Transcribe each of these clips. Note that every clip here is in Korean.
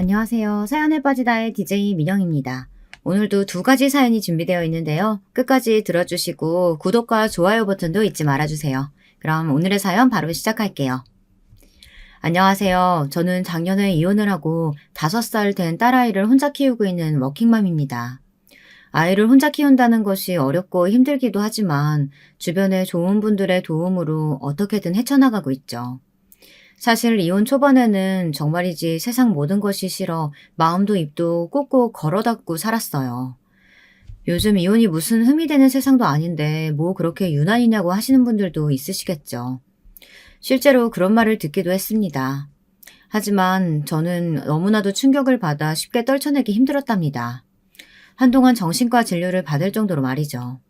안녕하세요. 사연에 빠지다의 DJ 민영입니다. 오늘도 두 가지 사연이 준비되어 있는데요. 끝까지 들어주시고 구독과 좋아요 버튼도 잊지 말아주세요. 그럼 오늘의 사연 바로 시작할게요. 안녕하세요. 저는 작년에 이혼을 하고 5살 된 딸아이를 혼자 키우고 있는 워킹맘입니다. 아이를 혼자 키운다는 것이 어렵고 힘들기도 하지만 주변의 좋은 분들의 도움으로 어떻게든 헤쳐나가고 있죠. 사실 이혼 초반에는 정말이지 세상 모든 것이 싫어 마음도 입도 꼭꼭 걸어 닫고 살았어요. 요즘 이혼이 무슨 흠이 되는 세상도 아닌데 뭐 그렇게 유난이냐고 하시는 분들도 있으시겠죠. 실제로 그런 말을 듣기도 했습니다. 하지만 저는 너무나도 충격을 받아 쉽게 떨쳐내기 힘들었답니다. 한동안 정신과 진료를 받을 정도로 말이죠.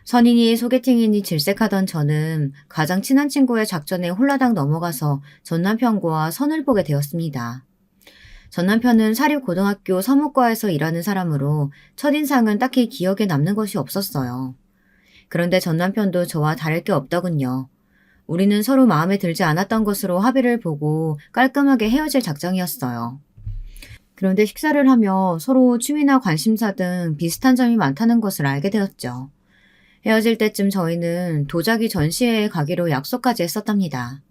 선인이 소개팅이니 질색하던 저는 가장 친한 친구의 작전에 홀라당 넘어가서 전 남편과 선을 보게 되었습니다. 전 남편은 사립고등학교 서무과에서 일하는 사람으로 첫인상은 딱히 기억에 남는 것이 없었어요. 그런데 전 남편도 저와 다를 게 없더군요. 우리는 서로 마음에 들지 않았던 것으로 합의를 보고 깔끔하게 헤어질 작정이었어요. 그런데 식사를 하며 서로 취미나 관심사 등 비슷한 점이 많다는 것을 알게 되었죠. 헤어질 때쯤 저희는 도자기 전시회에 가기로 약속까지 했었답니다.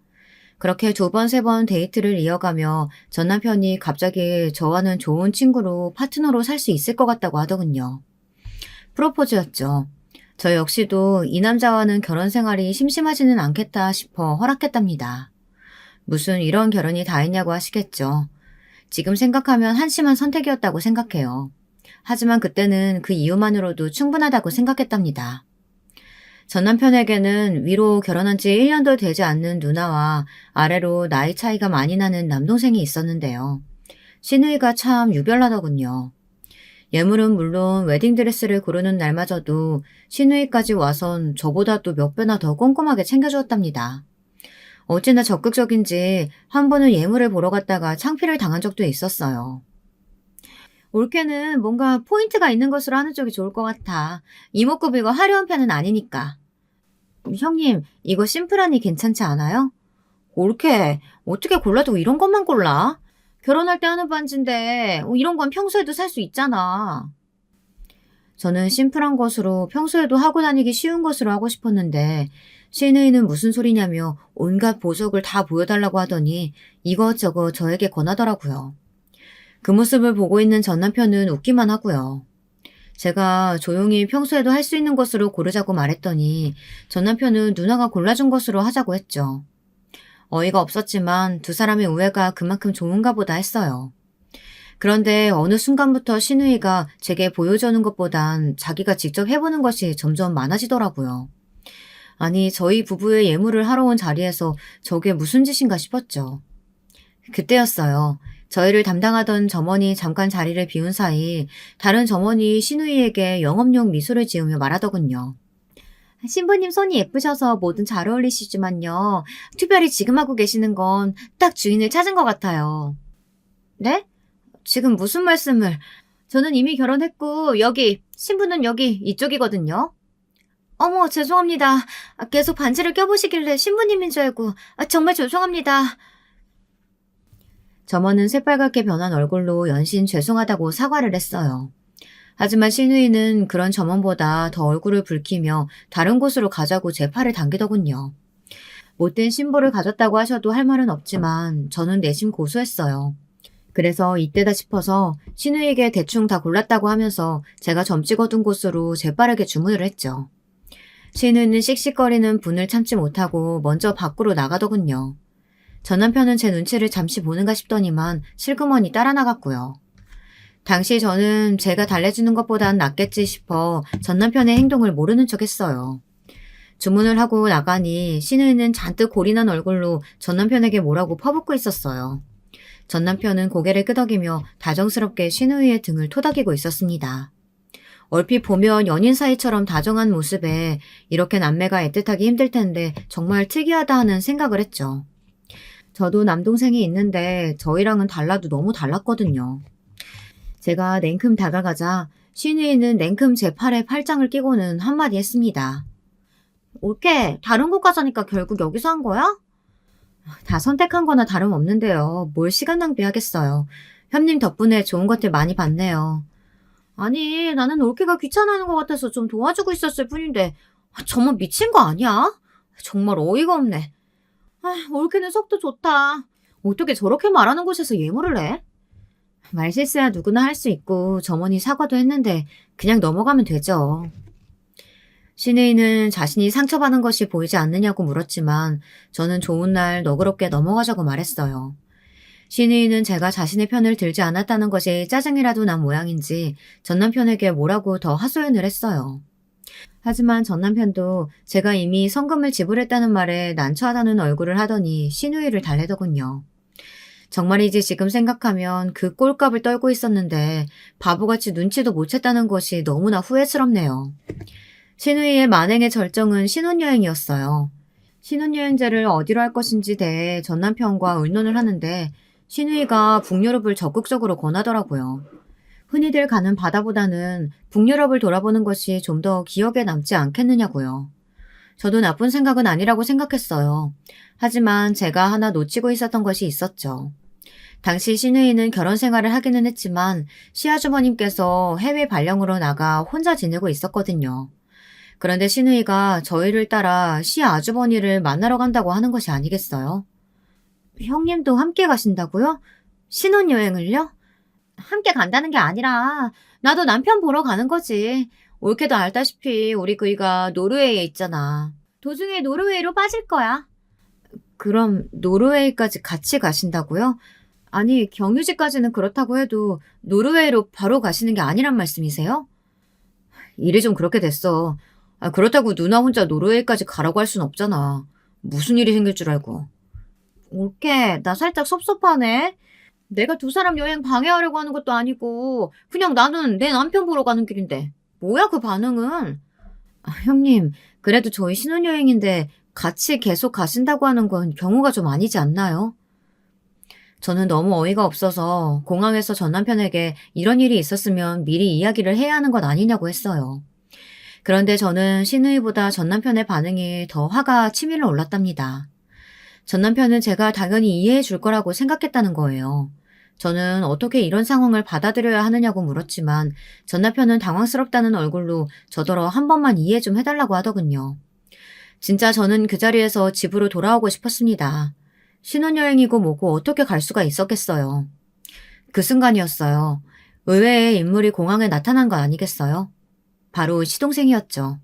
그렇게 2번, 3번 데이트를 이어가며 전 남편이 갑자기 저와는 좋은 친구로 파트너로 살 수 있을 것 같다고 하더군요. 프로포즈였죠. 저 역시도 이 남자와는 결혼 생활이 심심하지는 않겠다 싶어 허락했답니다. 무슨 이런 결혼이 다 있냐고 하시겠죠. 지금 생각하면 한심한 선택이었다고 생각해요. 하지만 그때는 그 이유만으로도 충분하다고 생각했답니다. 전 남편에게는 위로 결혼한 지 1년도 되지 않는 누나와 아래로 나이 차이가 많이 나는 남동생이 있었는데요. 시누이가 참 유별나더군요. 예물은 물론 웨딩드레스를 고르는 날마저도 시누이까지 와선 저보다 또 몇 배나 더 꼼꼼하게 챙겨주었답니다. 어찌나 적극적인지 한 번은 예물을 보러 갔다가 창피를 당한 적도 있었어요. 올케는 뭔가 포인트가 있는 것으로 하는 쪽이 좋을 것 같아. 이목구 비고 화려한 편은 아니니까. 형님, 이거 심플하니 괜찮지 않아요? 올케, 어떻게 골라도 이런 것만 골라? 결혼할 때 하는 반지인데 이런 건 평소에도 살 수 있잖아. 저는 심플한 것으로 평소에도 하고 다니기 쉬운 것으로 하고 싶었는데 시누이는 무슨 소리냐며 온갖 보석을 다 보여달라고 하더니 이것저것 저에게 권하더라고요. 그 모습을 보고 있는 전 남편은 웃기만 하고요. 제가 조용히 평소에도 할 수 있는 것으로 고르자고 말했더니 전 남편은 누나가 골라준 것으로 하자고 했죠. 어이가 없었지만 두 사람의 우애가 그만큼 좋은가 보다 했어요. 그런데 어느 순간부터 시누이가 제게 보여주는 것보단 자기가 직접 해보는 것이 점점 많아지더라고요. 아니, 저희 부부의 예물을 하러 온 자리에서 저게 무슨 짓인가 싶었죠. 그때였어요. 저희를 담당하던 점원이 잠깐 자리를 비운 사이 다른 점원이 시누이에게 영업용 미소를 지으며 말하더군요. 신부님 손이 예쁘셔서 뭐든 잘 어울리시지만요. 특별히 지금 하고 계시는 건 딱 주인을 찾은 것 같아요. 네? 지금 무슨 말씀을? 저는 이미 결혼했고 신부는 여기 이쪽이거든요. 어머, 죄송합니다. 계속 반지를 껴보시길래 신부님인 줄 알고 정말 죄송합니다. 점원은 새빨갛게 변한 얼굴로 연신 죄송하다고 사과를 했어요. 하지만 시누이는 그런 점원보다 더 얼굴을 붉히며 다른 곳으로 가자고 제 팔을 당기더군요. 못된 신부를 가졌다고 하셔도 할 말은 없지만 저는 내심 고소했어요. 그래서 이때다 싶어서 시누이에게 대충 다 골랐다고 하면서 제가 점 찍어둔 곳으로 재빠르게 주문을 했죠. 시누이는 씩씩거리는 분을 참지 못하고 먼저 밖으로 나가더군요. 전 남편은 제 눈치를 잠시 보는가 싶더니만 실그머니 따라 나갔고요. 당시 저는 제가 달래주는 것보단 낫겠지 싶어 전 남편의 행동을 모르는 척 했어요. 주문을 하고 나가니 시누이는 잔뜩 골인한 얼굴로 전 남편에게 뭐라고 퍼붓고 있었어요. 전 남편은 고개를 끄덕이며 다정스럽게 시누이의 등을 토닥이고 있었습니다. 얼핏 보면 연인 사이처럼 다정한 모습에 이렇게 남매가 애틋하기 힘들 텐데 정말 특이하다 하는 생각을 했죠. 저도 남동생이 있는데 저희랑은 달라도 너무 달랐거든요. 제가 냉큼 다가가자 시누이는 냉큼 제 팔에 팔짱을 끼고는 한마디 했습니다. 올케, 다른 곳 가자니까 결국 여기서 한 거야? 다 선택한 거나 다름없는데요. 뭘 시간 낭비하겠어요. 현님 덕분에 좋은 것들 많이 봤네요. 아니, 나는 올케가 귀찮아하는 것 같아서 좀 도와주고 있었을 뿐인데, 정말 미친 거 아니야? 정말 어이가 없네. 올케는 속도 좋다. 어떻게 저렇게 말하는 곳에서 예물을 해? 말실수야 누구나 할 수 있고 점원이 사과도 했는데 그냥 넘어가면 되죠. 신혜인은 자신이 상처받은 것이 보이지 않느냐고 물었지만 저는 좋은 날 너그럽게 넘어가자고 말했어요. 신혜인은 제가 자신의 편을 들지 않았다는 것이 짜증이라도 난 모양인지 전 남편에게 뭐라고 더 하소연을 했어요. 하지만 전 남편도 제가 이미 성금을 지불했다는 말에 난처하다는 얼굴을 하더니 신우이를 달래더군요. 정말이지 지금 생각하면 그 꼴값을 떨고 있었는데 바보같이 눈치도 못 챘다는 것이 너무나 후회스럽네요. 신우이의 만행의 절정은 신혼여행이었어요. 신혼여행제를 어디로 할 것인지 대해 전 남편과 의논을 하는데 신우이가 북유럽을 적극적으로 권하더라고요. 흔히들 가는 바다보다는 북유럽을 돌아보는 것이 좀 더 기억에 남지 않겠느냐고요. 저도 나쁜 생각은 아니라고 생각했어요. 하지만 제가 하나 놓치고 있었던 것이 있었죠. 당시 신우이는 결혼 생활을 하기는 했지만 시아주머님께서 해외 발령으로 나가 혼자 지내고 있었거든요. 그런데 신우이가 저희를 따라 시아주버니를 만나러 간다고 하는 것이 아니겠어요? 형님도 함께 가신다고요? 신혼여행을요? 함께 간다는 게 아니라 나도 남편 보러 가는 거지. 올케도 알다시피 우리 그이가 노르웨이에 있잖아. 도중에 노르웨이로 빠질 거야. 그럼 노르웨이까지 같이 가신다고요? 아니, 경유지까지는 그렇다고 해도 노르웨이로 바로 가시는 게 아니란 말씀이세요? 일이 좀 그렇게 됐어. 그렇다고 누나 혼자 노르웨이까지 가라고 할 순 없잖아. 무슨 일이 생길 줄 알고. 올케, 나 살짝 섭섭하네. 내가 두 사람 여행 방해하려고 하는 것도 아니고 그냥 나는 내 남편 보러 가는 길인데. 뭐야 그 반응은? 형님, 그래도 저희 신혼여행인데 같이 계속 가신다고 하는 건 경우가 좀 아니지 않나요? 저는 너무 어이가 없어서 공항에서 전 남편에게 이런 일이 있었으면 미리 이야기를 해야 하는 것 아니냐고 했어요. 그런데 저는 신우이보다 전 남편의 반응이 더 화가 치밀어 올랐답니다. 전 남편은 제가 당연히 이해해 줄 거라고 생각했다는 거예요. 저는 어떻게 이런 상황을 받아들여야 하느냐고 물었지만 전 남편은 당황스럽다는 얼굴로 저더러 한 번만 이해 좀 해달라고 하더군요. 진짜 저는 그 자리에서 집으로 돌아오고 싶었습니다. 신혼여행이고 뭐고 어떻게 갈 수가 있었겠어요. 그 순간이었어요. 의외의 인물이 공항에 나타난 거 아니겠어요? 바로 시동생이었죠.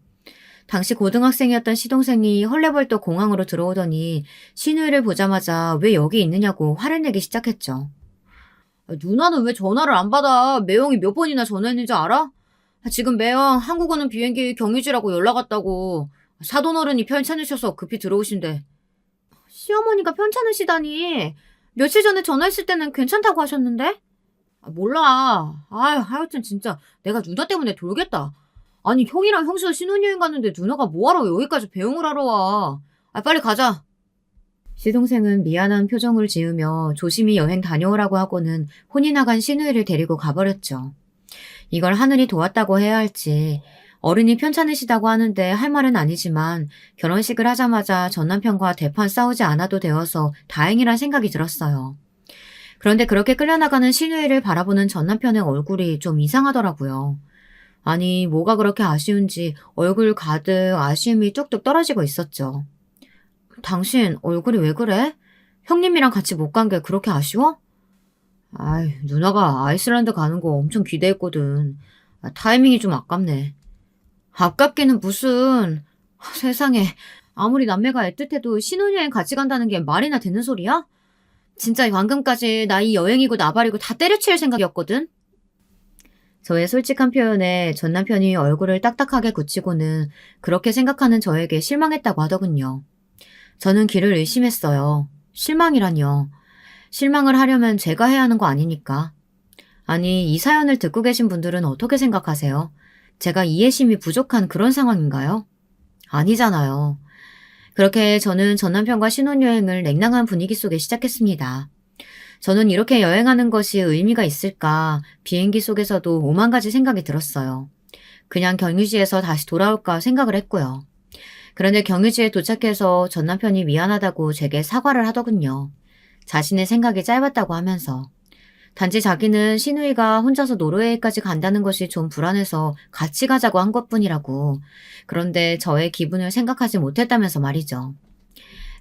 당시 고등학생이었던 시동생이 헐레벌떡 공항으로 들어오더니 신우이를 보자마자 왜 여기 있느냐고 화를 내기 시작했죠. 누나는 왜 전화를 안 받아? 매형이 몇 번이나 전화했는지 알아? 지금 매형 한국 오는 비행기 경유지라고 연락 왔다고. 사돈어른이 편찮으셔서 급히 들어오신대. 시어머니가 편찮으시다니. 며칠 전에 전화했을 때는 괜찮다고 하셨는데? 몰라. 하여튼 진짜 내가 누나 때문에 돌겠다. 아니 형이랑 형수가 신혼여행 갔는데 누나가 뭐하러 여기까지 배웅을 하러 와. 빨리 가자. 시동생은 미안한 표정을 지으며 조심히 여행 다녀오라고 하고는 혼이 나간 신우이를 데리고 가버렸죠. 이걸 하늘이 도왔다고 해야 할지 어른이 편찮으시다고 하는데 할 말은 아니지만 결혼식을 하자마자 전 남편과 대판 싸우지 않아도 되어서 다행이란 생각이 들었어요. 그런데 그렇게 끌려나가는 신우이를 바라보는 전 남편의 얼굴이 좀 이상하더라고요. 아니 뭐가 그렇게 아쉬운지 얼굴 가득 아쉬움이 뚝뚝 떨어지고 있었죠. 당신 얼굴이 왜 그래? 형님이랑 같이 못 간 게 그렇게 아쉬워? 누나가 아이슬란드 가는 거 엄청 기대했거든. 타이밍이 좀 아깝네. 아깝기는 무슨. 세상에 아무리 남매가 애틋해도 신혼여행 같이 간다는 게 말이나 되는 소리야? 진짜 방금까지 나 이 여행이고 나발이고 다 때려칠 생각이었거든. 저의 솔직한 표현에 전 남편이 얼굴을 딱딱하게 굳히고는 그렇게 생각하는 저에게 실망했다고 하더군요. 저는 길을 의심했어요. 실망이라뇨. 실망을 하려면 제가 해야 하는 거 아니니까. 아니, 이 사연을 듣고 계신 분들은 어떻게 생각하세요? 제가 이해심이 부족한 그런 상황인가요? 아니잖아요. 그렇게 저는 전 남편과 신혼여행을 냉랭한 분위기 속에 시작했습니다. 저는 이렇게 여행하는 것이 의미가 있을까 비행기 속에서도 오만 가지 생각이 들었어요. 그냥 경유지에서 다시 돌아올까 생각을 했고요. 그런데 경유지에 도착해서 전 남편이 미안하다고 제게 사과를 하더군요. 자신의 생각이 짧았다고 하면서. 단지 자기는 시누이가 혼자서 노르웨이까지 간다는 것이 좀 불안해서 같이 가자고 한 것뿐이라고. 그런데 저의 기분을 생각하지 못했다면서 말이죠.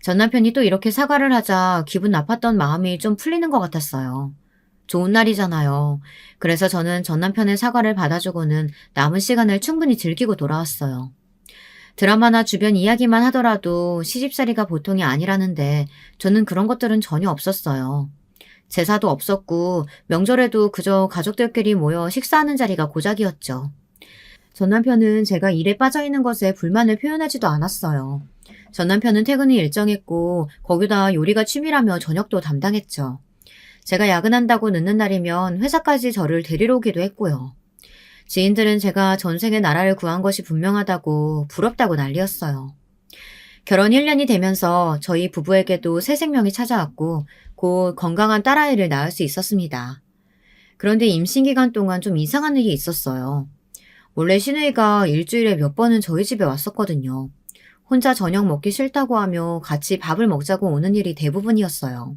전 남편이 또 이렇게 사과를 하자 기분 나빴던 마음이 좀 풀리는 것 같았어요. 좋은 날이잖아요. 그래서 저는 전 남편의 사과를 받아주고는 남은 시간을 충분히 즐기고 돌아왔어요. 드라마나 주변 이야기만 하더라도 시집살이가 보통이 아니라는데 저는 그런 것들은 전혀 없었어요. 제사도 없었고 명절에도 그저 가족들끼리 모여 식사하는 자리가 고작이었죠. 전 남편은 제가 일에 빠져있는 것에 불만을 표현하지도 않았어요. 전 남편은 퇴근이 일정했고 거기다 요리가 취미라며 저녁도 담당했죠. 제가 야근한다고 늦는 날이면 회사까지 저를 데리러 오기도 했고요. 지인들은 제가 전생에 나라를 구한 것이 분명하다고 부럽다고 난리였어요. 결혼 1년이 되면서 저희 부부에게도 새 생명이 찾아왔고 곧 건강한 딸아이를 낳을 수 있었습니다. 그런데 임신 기간 동안 좀 이상한 일이 있었어요. 원래 시누이가 일주일에 몇 번은 저희 집에 왔었거든요. 혼자 저녁 먹기 싫다고 하며 같이 밥을 먹자고 오는 일이 대부분이었어요.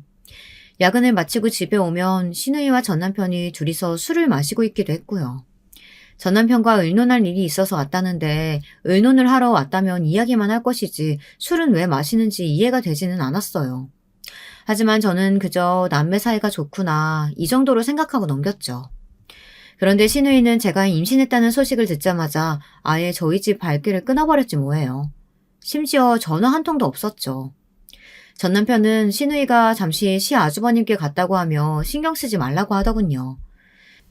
야근을 마치고 집에 오면 시누이와 전 남편이 둘이서 술을 마시고 있기도 했고요. 전 남편과 의논할 일이 있어서 왔다는데 의논을 하러 왔다면 이야기만 할 것이지 술은 왜 마시는지 이해가 되지는 않았어요. 하지만 저는 그저 남매 사이가 좋구나 이 정도로 생각하고 넘겼죠. 그런데 시누이는 제가 임신했다는 소식을 듣자마자 아예 저희 집 발길을 끊어버렸지 뭐예요. 심지어 전화 한 통도 없었죠. 전 남편은 시누이가 잠시 시아주버님께 갔다고 하며 신경 쓰지 말라고 하더군요.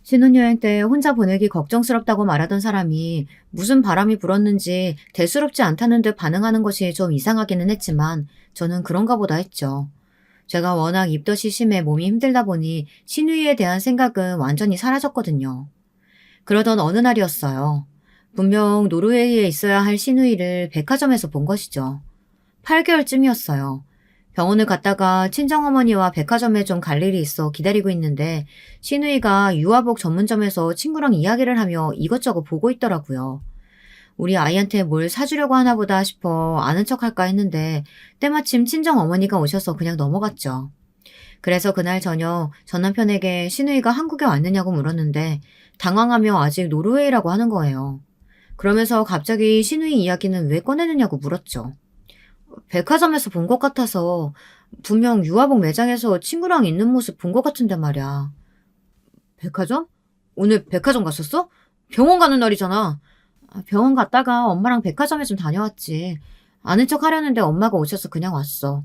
신혼여행 때 혼자 보내기 걱정스럽다고 말하던 사람이 무슨 바람이 불었는지 대수롭지 않다는 듯 반응하는 것이 좀 이상하기는 했지만 저는 그런가 보다 했죠. 제가 워낙 입덧이 심해 몸이 힘들다 보니 시누이에 대한 생각은 완전히 사라졌거든요. 그러던 어느 날이었어요. 분명 노르웨이에 있어야 할 시누이를 백화점에서 본 것이죠. 8개월쯤이었어요. 병원을 갔다가 친정어머니와 백화점에 좀 갈 일이 있어 기다리고 있는데 시누이가 유아복 전문점에서 친구랑 이야기를 하며 이것저것 보고 있더라고요. 우리 아이한테 뭘 사주려고 하나 보다 싶어 아는 척할까 했는데 때마침 친정어머니가 오셔서 그냥 넘어갔죠. 그래서 그날 저녁 전 남편에게 시누이가 한국에 왔느냐고 물었는데 당황하며 아직 노르웨이라고 하는 거예요. 그러면서 갑자기 시누이 이야기는 왜 꺼내느냐고 물었죠. 백화점에서 본 것 같아서 분명 유아복 매장에서 친구랑 있는 모습 본 것 같은데 말이야. 백화점? 오늘 백화점 갔었어? 병원 가는 날이잖아. 병원 갔다가 엄마랑 백화점에 좀 다녀왔지. 아는 척 하려는데 엄마가 오셔서 그냥 왔어.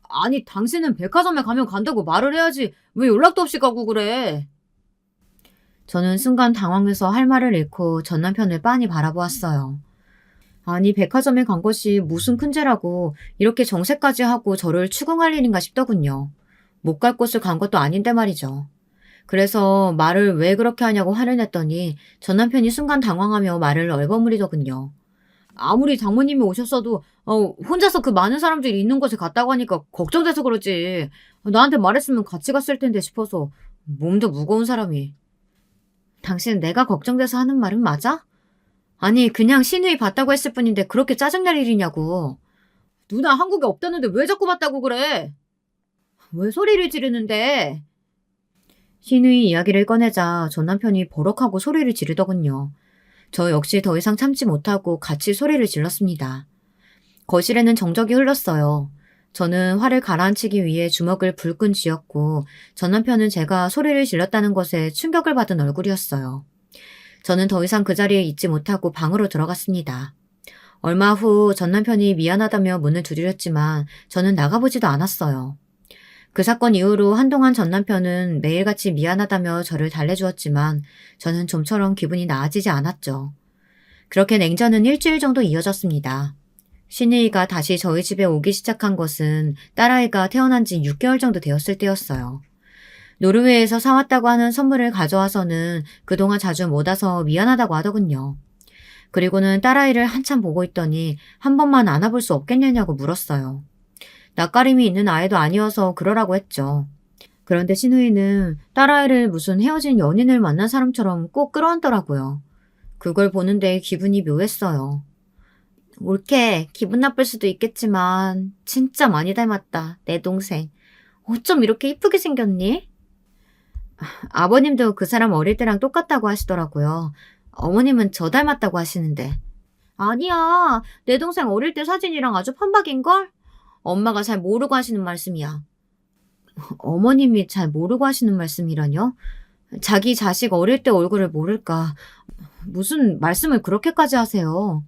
아니, 당신은 백화점에 가면 간다고 말을 해야지. 왜 연락도 없이 가고 그래? 저는 순간 당황해서 할 말을 잃고 전 남편을 빤히 바라보았어요. 아니, 백화점에 간 것이 무슨 큰 죄라고 이렇게 정색까지 하고 저를 추궁할 일인가 싶더군요. 못 갈 곳을 간 것도 아닌데 말이죠. 그래서 말을 왜 그렇게 하냐고 화를 냈더니 전 남편이 순간 당황하며 말을 얼버무리더군요. 아무리 장모님이 오셨어도 혼자서 그 많은 사람들이 있는 곳에 갔다고 하니까 걱정돼서 그러지. 나한테 말했으면 같이 갔을 텐데 싶어서 몸도 무거운 사람이. 당신 내가 걱정돼서 하는 말은 맞아? 아니 그냥 시누이 봤다고 했을 뿐인데 그렇게 짜증날 일이냐고. 누나 한국에 없다는데 왜 자꾸 봤다고 그래? 왜 소리를 지르는데? 시누이 이야기를 꺼내자 전 남편이 버럭하고 소리를 지르더군요. 저 역시 더 이상 참지 못하고 같이 소리를 질렀습니다. 거실에는 정적이 흘렀어요. 저는 화를 가라앉히기 위해 주먹을 불끈 쥐었고 전 남편은 제가 소리를 질렀다는 것에 충격을 받은 얼굴이었어요. 저는 더 이상 그 자리에 있지 못하고 방으로 들어갔습니다. 얼마 후 전 남편이 미안하다며 문을 두드렸지만 저는 나가보지도 않았어요. 그 사건 이후로 한동안 전 남편은 매일같이 미안하다며 저를 달래주었지만 저는 좀처럼 기분이 나아지지 않았죠. 그렇게 냉전은 일주일 정도 이어졌습니다. 시누이가 다시 저희 집에 오기 시작한 것은 딸아이가 태어난 지 6개월 정도 되었을 때였어요. 노르웨이에서 사왔다고 하는 선물을 가져와서는 그동안 자주 못 와서 미안하다고 하더군요. 그리고는 딸아이를 한참 보고 있더니 한 번만 안아볼 수 없겠느냐고 물었어요. 낯가림이 있는 아이도 아니어서 그러라고 했죠. 그런데 시누이는 딸아이를 무슨 헤어진 연인을 만난 사람처럼 꼭 끌어안더라고요. 그걸 보는데 기분이 묘했어요. 옳게 기분 나쁠 수도 있겠지만 진짜 많이 닮았다, 내 동생. 어쩜 이렇게 이쁘게 생겼니? 아버님도 그 사람 어릴 때랑 똑같다고 하시더라고요. 어머님은 저 닮았다고 하시는데. 아니야, 내 동생 어릴 때 사진이랑 아주 판박인걸? 엄마가 잘 모르고 하시는 말씀이야. 어머님이 잘 모르고 하시는 말씀이라뇨? 자기 자식 어릴 때 얼굴을 모를까. 무슨 말씀을 그렇게까지 하세요?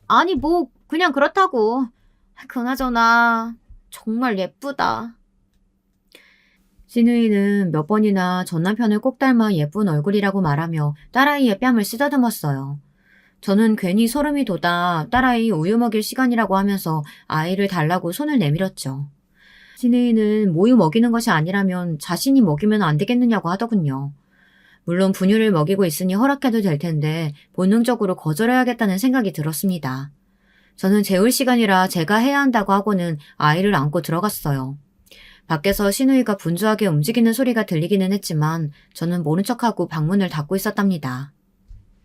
아니, 뭐, 그냥 그렇다고. 그나저나, 정말 예쁘다. 신우이는 몇 번이나 전 남편을 꼭 닮아 예쁜 얼굴이라고 말하며 딸아이의 뺨을 쓰다듬었어요. 저는 괜히 소름이 돋아 딸아이 우유 먹일 시간이라고 하면서 아이를 달라고 손을 내밀었죠. 신우이는 모유 먹이는 것이 아니라면 자신이 먹이면 안 되겠느냐고 하더군요. 물론 분유를 먹이고 있으니 허락해도 될 텐데 본능적으로 거절해야겠다는 생각이 들었습니다. 저는 재울 시간이라 제가 해야 한다고 하고는 아이를 안고 들어갔어요. 밖에서 신우이가 분주하게 움직이는 소리가 들리기는 했지만 저는 모른 척하고 방문을 닫고 있었답니다.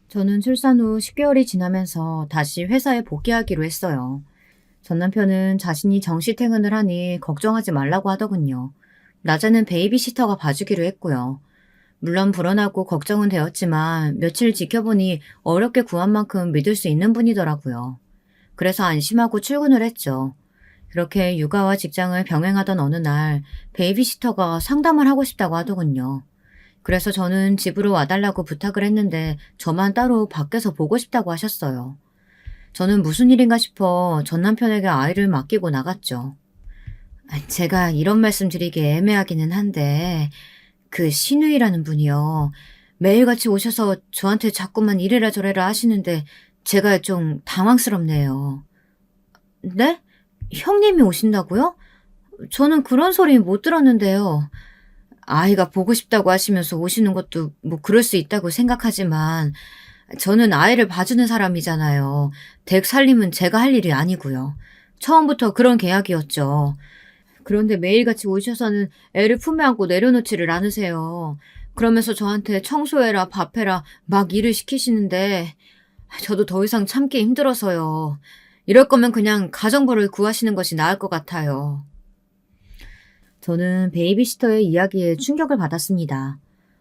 저는 출산 후 10개월이 지나면서 다시 회사에 복귀하기로 했어요. 전 남편은 자신이 정시 퇴근을 하니 걱정하지 말라고 하더군요. 낮에는 베이비시터가 봐주기로 했고요. 물론 불안하고 걱정은 되었지만 며칠 지켜보니 어렵게 구한 만큼 믿을 수 있는 분이더라고요. 그래서 안심하고 출근을 했죠. 그렇게 육아와 직장을 병행하던 어느 날 베이비시터가 상담을 하고 싶다고 하더군요. 그래서 저는 집으로 와달라고 부탁을 했는데 저만 따로 밖에서 보고 싶다고 하셨어요. 저는 무슨 일인가 싶어 전 남편에게 아이를 맡기고 나갔죠. 제가 이런 말씀 드리기 애매하기는 한데 그 신우이라는 분이요. 매일같이 오셔서 저한테 자꾸만 이래라 저래라 하시는데 제가 좀 당황스럽네요. 네? 형님이 오신다고요? 저는 그런 소리 못 들었는데요. 아이가 보고 싶다고 하시면서 오시는 것도 뭐 그럴 수 있다고 생각하지만 저는 아이를 봐주는 사람이잖아요. 댁 살림은 제가 할 일이 아니고요. 처음부터 그런 계약이었죠. 그런데 매일같이 오셔서는 애를 품에 안고 내려놓지를 않으세요. 그러면서 저한테 청소해라, 밥해라 막 일을 시키시는데 저도 더 이상 참기 힘들어서요. 이럴 거면 그냥 가정부를 구하시는 것이 나을 것 같아요. 저는 베이비시터의 이야기에 충격을 받았습니다.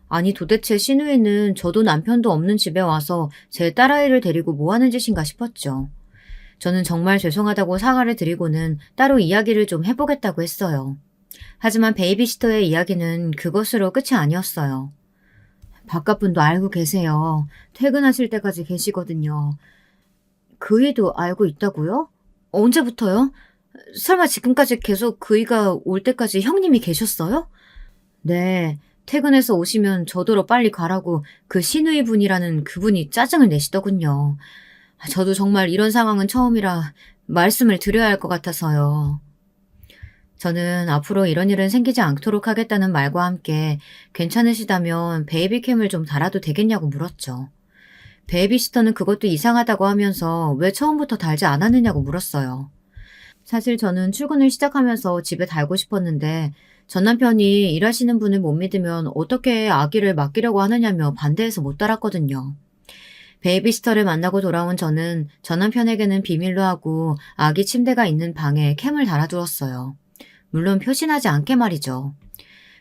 아니 도대체 신우이는 저도 남편도 없는 집에 와서 제 딸아이를 데리고 뭐 하는 짓인가 싶었죠. 저는 정말 죄송하다고 사과를 드리고는 따로 이야기를 좀 해보겠다고 했어요. 하지만 베이비시터의 이야기는 그것으로 끝이 아니었어요. 바깥분도 알고 계세요. 퇴근하실 때까지 계시거든요. 그이도 알고 있다고요? 언제부터요? 설마 지금까지 계속 그이가 올 때까지 형님이 계셨어요? 네. 퇴근해서 오시면 저더러 빨리 가라고 그 신우이 분이라는 그분이 짜증을 내시더군요. 저도 정말 이런 상황은 처음이라 말씀을 드려야 할 것 같아서요. 저는 앞으로 이런 일은 생기지 않도록 하겠다는 말과 함께 괜찮으시다면 베이비캠을 좀 달아도 되겠냐고 물었죠. 베이비시터는 그것도 이상하다고 하면서 왜 처음부터 달지 않았느냐고 물었어요. 사실 저는 출근을 시작하면서 집에 달고 싶었는데 전 남편이 일하시는 분을 못 믿으면 어떻게 아기를 맡기려고 하느냐며 반대해서 못 달았거든요. 베이비시터를 만나고 돌아온 저는 전 남편에게는 비밀로 하고 아기 침대가 있는 방에 캠을 달아두었어요. 물론 표신하지 않게 말이죠.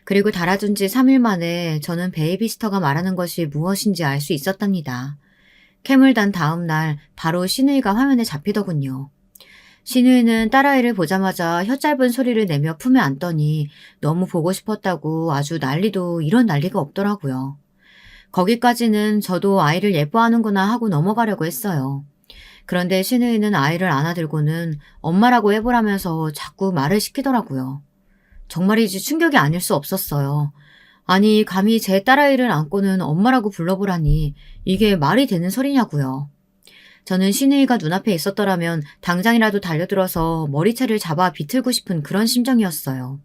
그리고 달아둔 지 3일 만에 저는 베이비시터가 말하는 것이 무엇인지 알 수 있었답니다. 캠을 단 다음 날 바로 신우이가 화면에 잡히더군요. 신우이는 딸아이를 보자마자 혀 짧은 소리를 내며 품에 안더니 너무 보고 싶었다고 아주 난리도 이런 난리가 없더라고요. 거기까지는 저도 아이를 예뻐하는구나 하고 넘어가려고 했어요. 그런데 신우이는 아이를 안아들고는 엄마라고 해보라면서 자꾸 말을 시키더라고요. 정말이지 충격이 아닐 수 없었어요. 아니 감히 제 딸아이를 안고는 엄마라고 불러보라니 이게 말이 되는 소리냐고요. 저는 신우이가 눈앞에 있었더라면 당장이라도 달려들어서 머리채를 잡아 비틀고 싶은 그런 심정이었어요.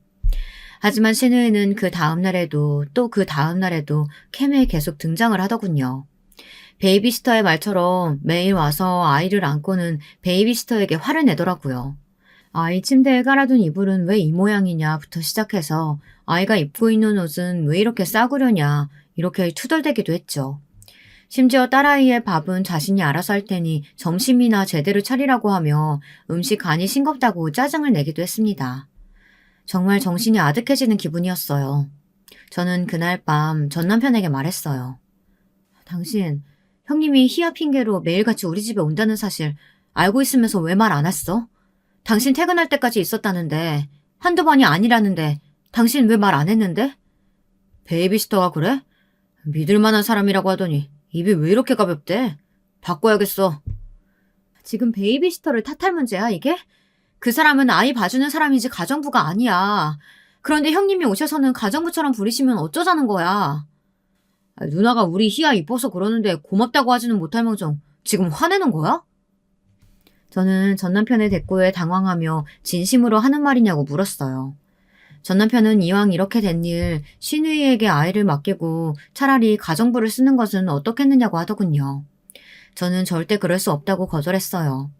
하지만 신우이는 그 다음날에도 또 그 다음날에도 캠에 계속 등장을 하더군요. 베이비시터의 말처럼 매일 와서 아이를 안고는 베이비시터에게 화를 내더라고요. 아이 침대에 깔아둔 이불은 왜 이 모양이냐부터 시작해서 아이가 입고 있는 옷은 왜 이렇게 싸구려냐 이렇게 투덜대기도 했죠. 심지어 딸아이의 밥은 자신이 알아서 할 테니 점심이나 제대로 차리라고 하며 음식 간이 싱겁다고 짜증을 내기도 했습니다. 정말 정신이 아득해지는 기분이었어요. 저는 그날 밤 전 남편에게 말했어요. 당신, 형님이 희야 핑계로 매일같이 우리 집에 온다는 사실 알고 있으면서 왜 말 안 했어? 당신 퇴근할 때까지 있었다는데, 한두 번이 아니라는데 당신 왜 말 안 했는데? 베이비시터가 그래? 믿을 만한 사람이라고 하더니 입이 왜 이렇게 가볍대? 바꿔야겠어. 지금 베이비시터를 탓할 문제야, 이게? 그 사람은 아이 봐주는 사람이지 가정부가 아니야. 그런데 형님이 오셔서는 가정부처럼 부리시면 어쩌자는 거야. 누나가 우리 희야 이뻐서 그러는데 고맙다고 하지는 못할 망정 지금 화내는 거야? 저는 전 남편의 대꾸에 당황하며 진심으로 하는 말이냐고 물었어요. 전 남편은 이왕 이렇게 된 일 시누이에게 아이를 맡기고 차라리 가정부를 쓰는 것은 어떻겠느냐고 하더군요. 저는 절대 그럴 수 없다고 거절했어요.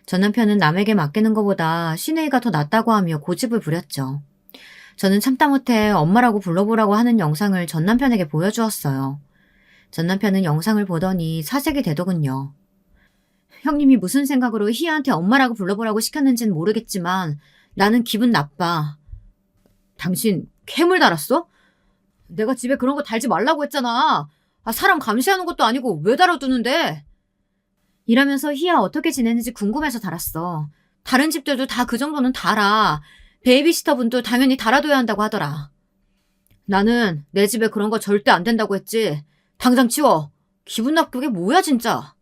전 남편은 남에게 맡기는 것보다 시누이가 더 낫다고 하며 고집을 부렸죠. 저는 참다 못해 엄마라고 불러보라고 하는 영상을 전 남편에게 보여주었어요. 전 남편은 영상을 보더니 사색이 되더군요. 형님이 무슨 생각으로 희애한테 엄마라고 불러보라고 시켰는지는 모르겠지만 나는 기분 나빠. 당신 괴물 달았어? 내가 집에 그런 거 달지 말라고 했잖아. 사람 감시하는 것도 아니고 왜 달아두는데? 이러면서 희야 어떻게 지내는지 궁금해서 달았어. 다른 집들도 다 그 정도는 달아. 베이비시터 분도 당연히 달아둬야 한다고 하더라. 나는 내 집에 그런 거 절대 안 된다고 했지. 당장 치워. 기분 나쁘게 뭐야 진짜.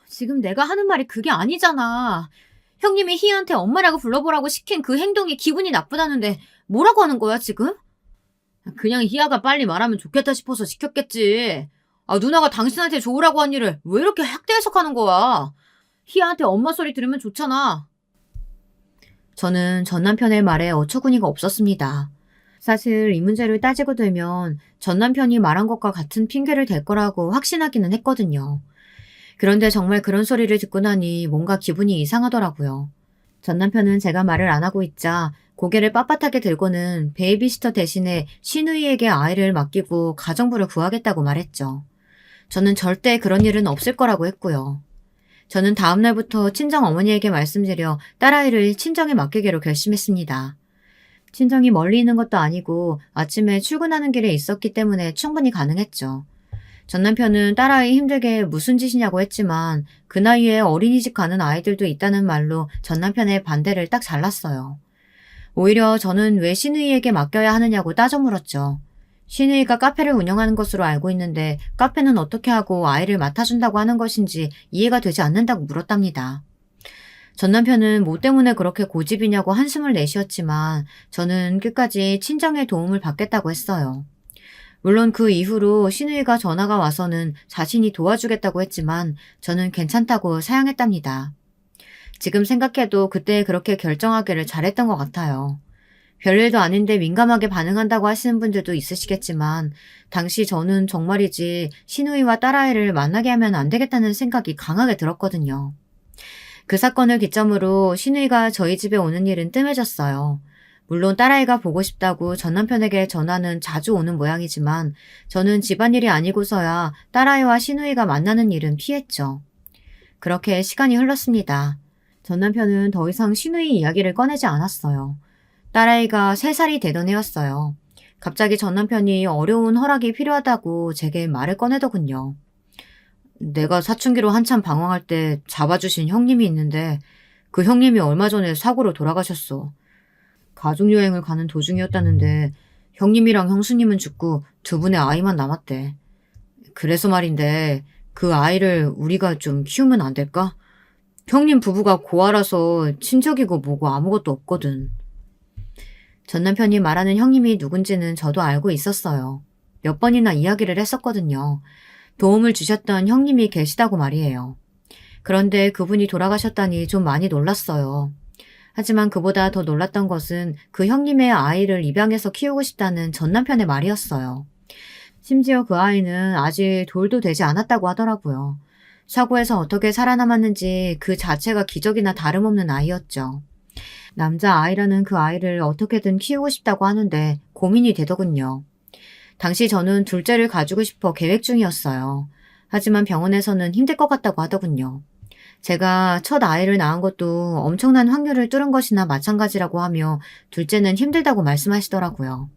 지금 내가 하는 말이 그게 아니잖아. 형님이 희한테 엄마라고 불러보라고 시킨 그 행동이 기분이 나쁘다는데 뭐라고 하는 거야 지금? 그냥 희아가 빨리 말하면 좋겠다 싶어서 시켰겠지. 누나가 당신한테 좋으라고 한 일을 왜 이렇게 학대 해석하는 거야. 희아한테 엄마 소리 들으면 좋잖아. 저는 전 남편의 말에 어처구니가 없었습니다. 사실 이 문제를 따지고 들면 전 남편이 말한 것과 같은 핑계를 댈 거라고 확신하기는 했거든요. 그런데 정말 그런 소리를 듣고 나니 뭔가 기분이 이상하더라고요. 전 남편은 제가 말을 안 하고 있자 고개를 빳빳하게 들고는 베이비시터 대신에 시누이에게 아이를 맡기고 가정부를 구하겠다고 말했죠. 저는 절대 그런 일은 없을 거라고 했고요. 저는 다음 날부터 친정 어머니에게 말씀드려 딸아이를 친정에 맡기기로 결심했습니다. 친정이 멀리 있는 것도 아니고 아침에 출근하는 길에 있었기 때문에 충분히 가능했죠. 전 남편은 딸아이 힘들게 무슨 짓이냐고 했지만 그 나이에 어린이집 가는 아이들도 있다는 말로 전 남편의 반대를 딱 잘랐어요. 오히려 저는 왜 시누이에게 맡겨야 하느냐고 따져 물었죠. 시누이가 카페를 운영하는 것으로 알고 있는데 카페는 어떻게 하고 아이를 맡아준다고 하는 것인지 이해가 되지 않는다고 물었답니다. 전 남편은 뭐 때문에 그렇게 고집이냐고 한숨을 내쉬었지만 저는 끝까지 친정의 도움을 받겠다고 했어요. 물론 그 이후로 시누이가 전화가 와서는 자신이 도와주겠다고 했지만 저는 괜찮다고 사양했답니다. 지금 생각해도 그때 그렇게 결정하기를 잘했던 것 같아요. 별일도 아닌데 민감하게 반응한다고 하시는 분들도 있으시겠지만 당시 저는 정말이지 시누이와 딸아이를 만나게 하면 안 되겠다는 생각이 강하게 들었거든요. 그 사건을 기점으로 시누이가 저희 집에 오는 일은 뜸해졌어요. 물론 딸아이가 보고 싶다고 전 남편에게 전화는 자주 오는 모양이지만 저는 집안일이 아니고서야 딸아이와 시누이가 만나는 일은 피했죠. 그렇게 시간이 흘렀습니다. 전 남편은 더 이상 시누이 이야기를 꺼내지 않았어요. 딸아이가 3살이 되던 해였어요. 갑자기 전 남편이 어려운 허락이 필요하다고 제게 말을 꺼내더군요. 내가 사춘기로 한참 방황할 때 잡아주신 형님이 있는데 그 형님이 얼마 전에 사고로 돌아가셨어. 가족여행을 가는 도중이었다는데 형님이랑 형수님은 죽고 두 분의 아이만 남았대. 그래서 말인데 그 아이를 우리가 좀 키우면 안 될까? 형님 부부가 고아라서 친척이고 뭐고 아무것도 없거든. 전 남편이 말하는 형님이 누군지는 저도 알고 있었어요. 몇 번이나 이야기를 했었거든요. 도움을 주셨던 형님이 계시다고 말이에요. 그런데 그분이 돌아가셨다니 좀 많이 놀랐어요. 하지만 그보다 더 놀랐던 것은 그 형님의 아이를 입양해서 키우고 싶다는 전 남편의 말이었어요. 심지어 그 아이는 아직 돌도 되지 않았다고 하더라고요. 사고에서 어떻게 살아남았는지 그 자체가 기적이나 다름없는 아이였죠. 남자 아이라는 그 아이를 어떻게든 키우고 싶다고 하는데 고민이 되더군요. 당시 저는 둘째를 가지고 싶어 계획 중이었어요. 하지만 병원에서는 힘들 것 같다고 하더군요. 제가 첫 아이를 낳은 것도 엄청난 확률을 뚫은 것이나 마찬가지라고 하며 둘째는 힘들다고 말씀하시더라고요.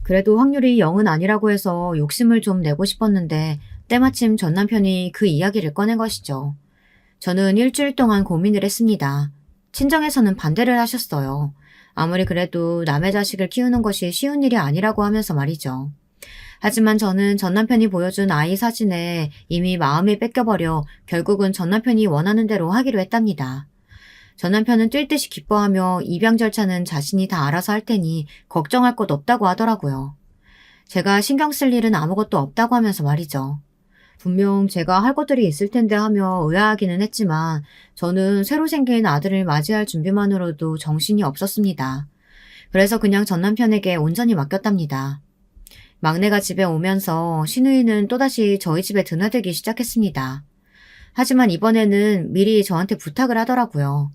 그래도 확률이 0은 아니라고 해서 욕심을 좀 내고 싶었는데 때마침 전 남편이 그 이야기를 꺼낸 것이죠. 저는 일주일 동안 고민을 했습니다. 친정에서는 반대를 하셨어요. 아무리 그래도 남의 자식을 키우는 것이 쉬운 일이 아니라고 하면서 말이죠. 하지만 저는 전 남편이 보여준 아이 사진에 이미 마음이 뺏겨버려 결국은 전 남편이 원하는 대로 하기로 했답니다. 전 남편은 뛸 듯이 기뻐하며 입양 절차는 자신이 다 알아서 할 테니 걱정할 것 없다고 하더라고요. 제가 신경 쓸 일은 아무것도 없다고 하면서 말이죠. 분명 제가 할 것들이 있을 텐데 하며 의아하기는 했지만 저는 새로 생긴 아들을 맞이할 준비만으로도 정신이 없었습니다. 그래서 그냥 전 남편에게 온전히 맡겼답니다. 막내가 집에 오면서 시누이는 또다시 저희 집에 드나들기 시작했습니다. 하지만 이번에는 미리 저한테 부탁을 하더라고요.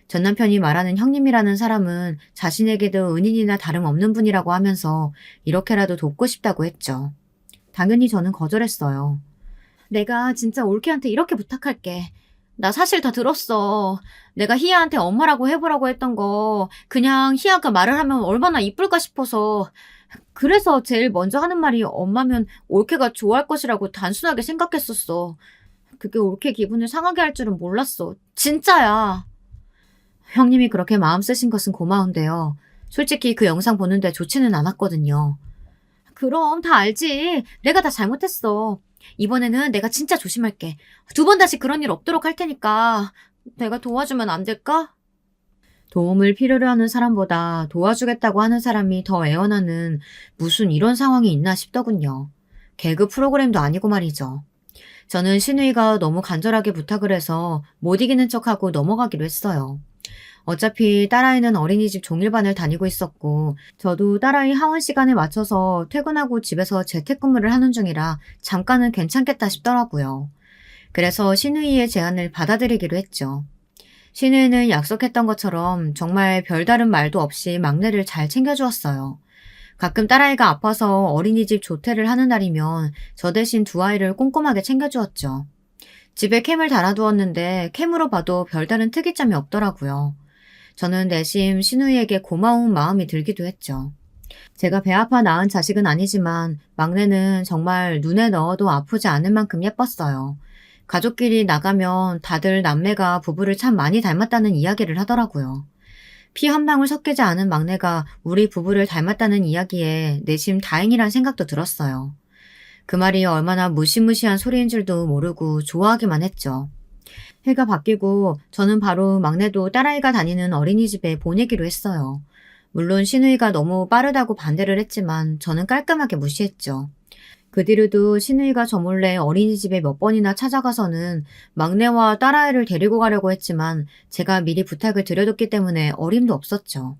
전 남편이 말하는 형님이라는 사람은 자신에게도 은인이나 다름없는 분이라고 하면서 이렇게라도 돕고 싶다고 했죠. 당연히 저는 거절했어요. 내가 진짜 올케한테 이렇게 부탁할게. 나 사실 다 들었어. 내가 희아한테 엄마라고 해보라고 했던 거 그냥 희아가 말을 하면 얼마나 이쁠까 싶어서 그래서 제일 먼저 하는 말이 엄마면 올케가 좋아할 것이라고 단순하게 생각했었어. 그게 올케 기분을 상하게 할 줄은 몰랐어. 진짜야. 형님이 그렇게 마음 쓰신 것은 고마운데요. 솔직히 그 영상 보는데 좋지는 않았거든요. 그럼 다 알지. 내가 다 잘못했어. 이번에는 내가 진짜 조심할게. 두 번 다시 그런 일 없도록 할 테니까 내가 도와주면 안 될까? 도움을 필요로 하는 사람보다 도와주겠다고 하는 사람이 더 애원하는 무슨 이런 상황이 있나 싶더군요. 개그 프로그램도 아니고 말이죠. 저는 시누이가 너무 간절하게 부탁을 해서 못 이기는 척하고 넘어가기로 했어요. 어차피 딸아이는 어린이집 종일반을 다니고 있었고 저도 딸아이 하원 시간에 맞춰서 퇴근하고 집에서 재택근무를 하는 중이라 잠깐은 괜찮겠다 싶더라고요. 그래서 시누이의 제안을 받아들이기로 했죠. 시누이는 약속했던 것처럼 정말 별다른 말도 없이 막내를 잘 챙겨주었어요. 가끔 딸아이가 아파서 어린이집 조퇴를 하는 날이면 저 대신 두 아이를 꼼꼼하게 챙겨주었죠. 집에 캠을 달아두었는데 캠으로 봐도 별다른 특이점이 없더라고요. 저는 내심 시누이에게 고마운 마음이 들기도 했죠. 제가 배 아파 낳은 자식은 아니지만 막내는 정말 눈에 넣어도 아프지 않을 만큼 예뻤어요. 가족끼리 나가면 다들 남매가 부부를 참 많이 닮았다는 이야기를 하더라고요. 피 한 방울 섞이지 않은 막내가 우리 부부를 닮았다는 이야기에 내심 다행이란 생각도 들었어요. 그 말이 얼마나 무시무시한 소리인 줄도 모르고 좋아하기만 했죠. 해가 바뀌고 저는 바로 막내도 딸아이가 다니는 어린이집에 보내기로 했어요. 물론 시누이가 너무 빠르다고 반대를 했지만 저는 깔끔하게 무시했죠. 그 뒤로도 시누이가 저 몰래 어린이집에 몇 번이나 찾아가서는 막내와 딸아이를 데리고 가려고 했지만 제가 미리 부탁을 드려뒀기 때문에 어림도 없었죠.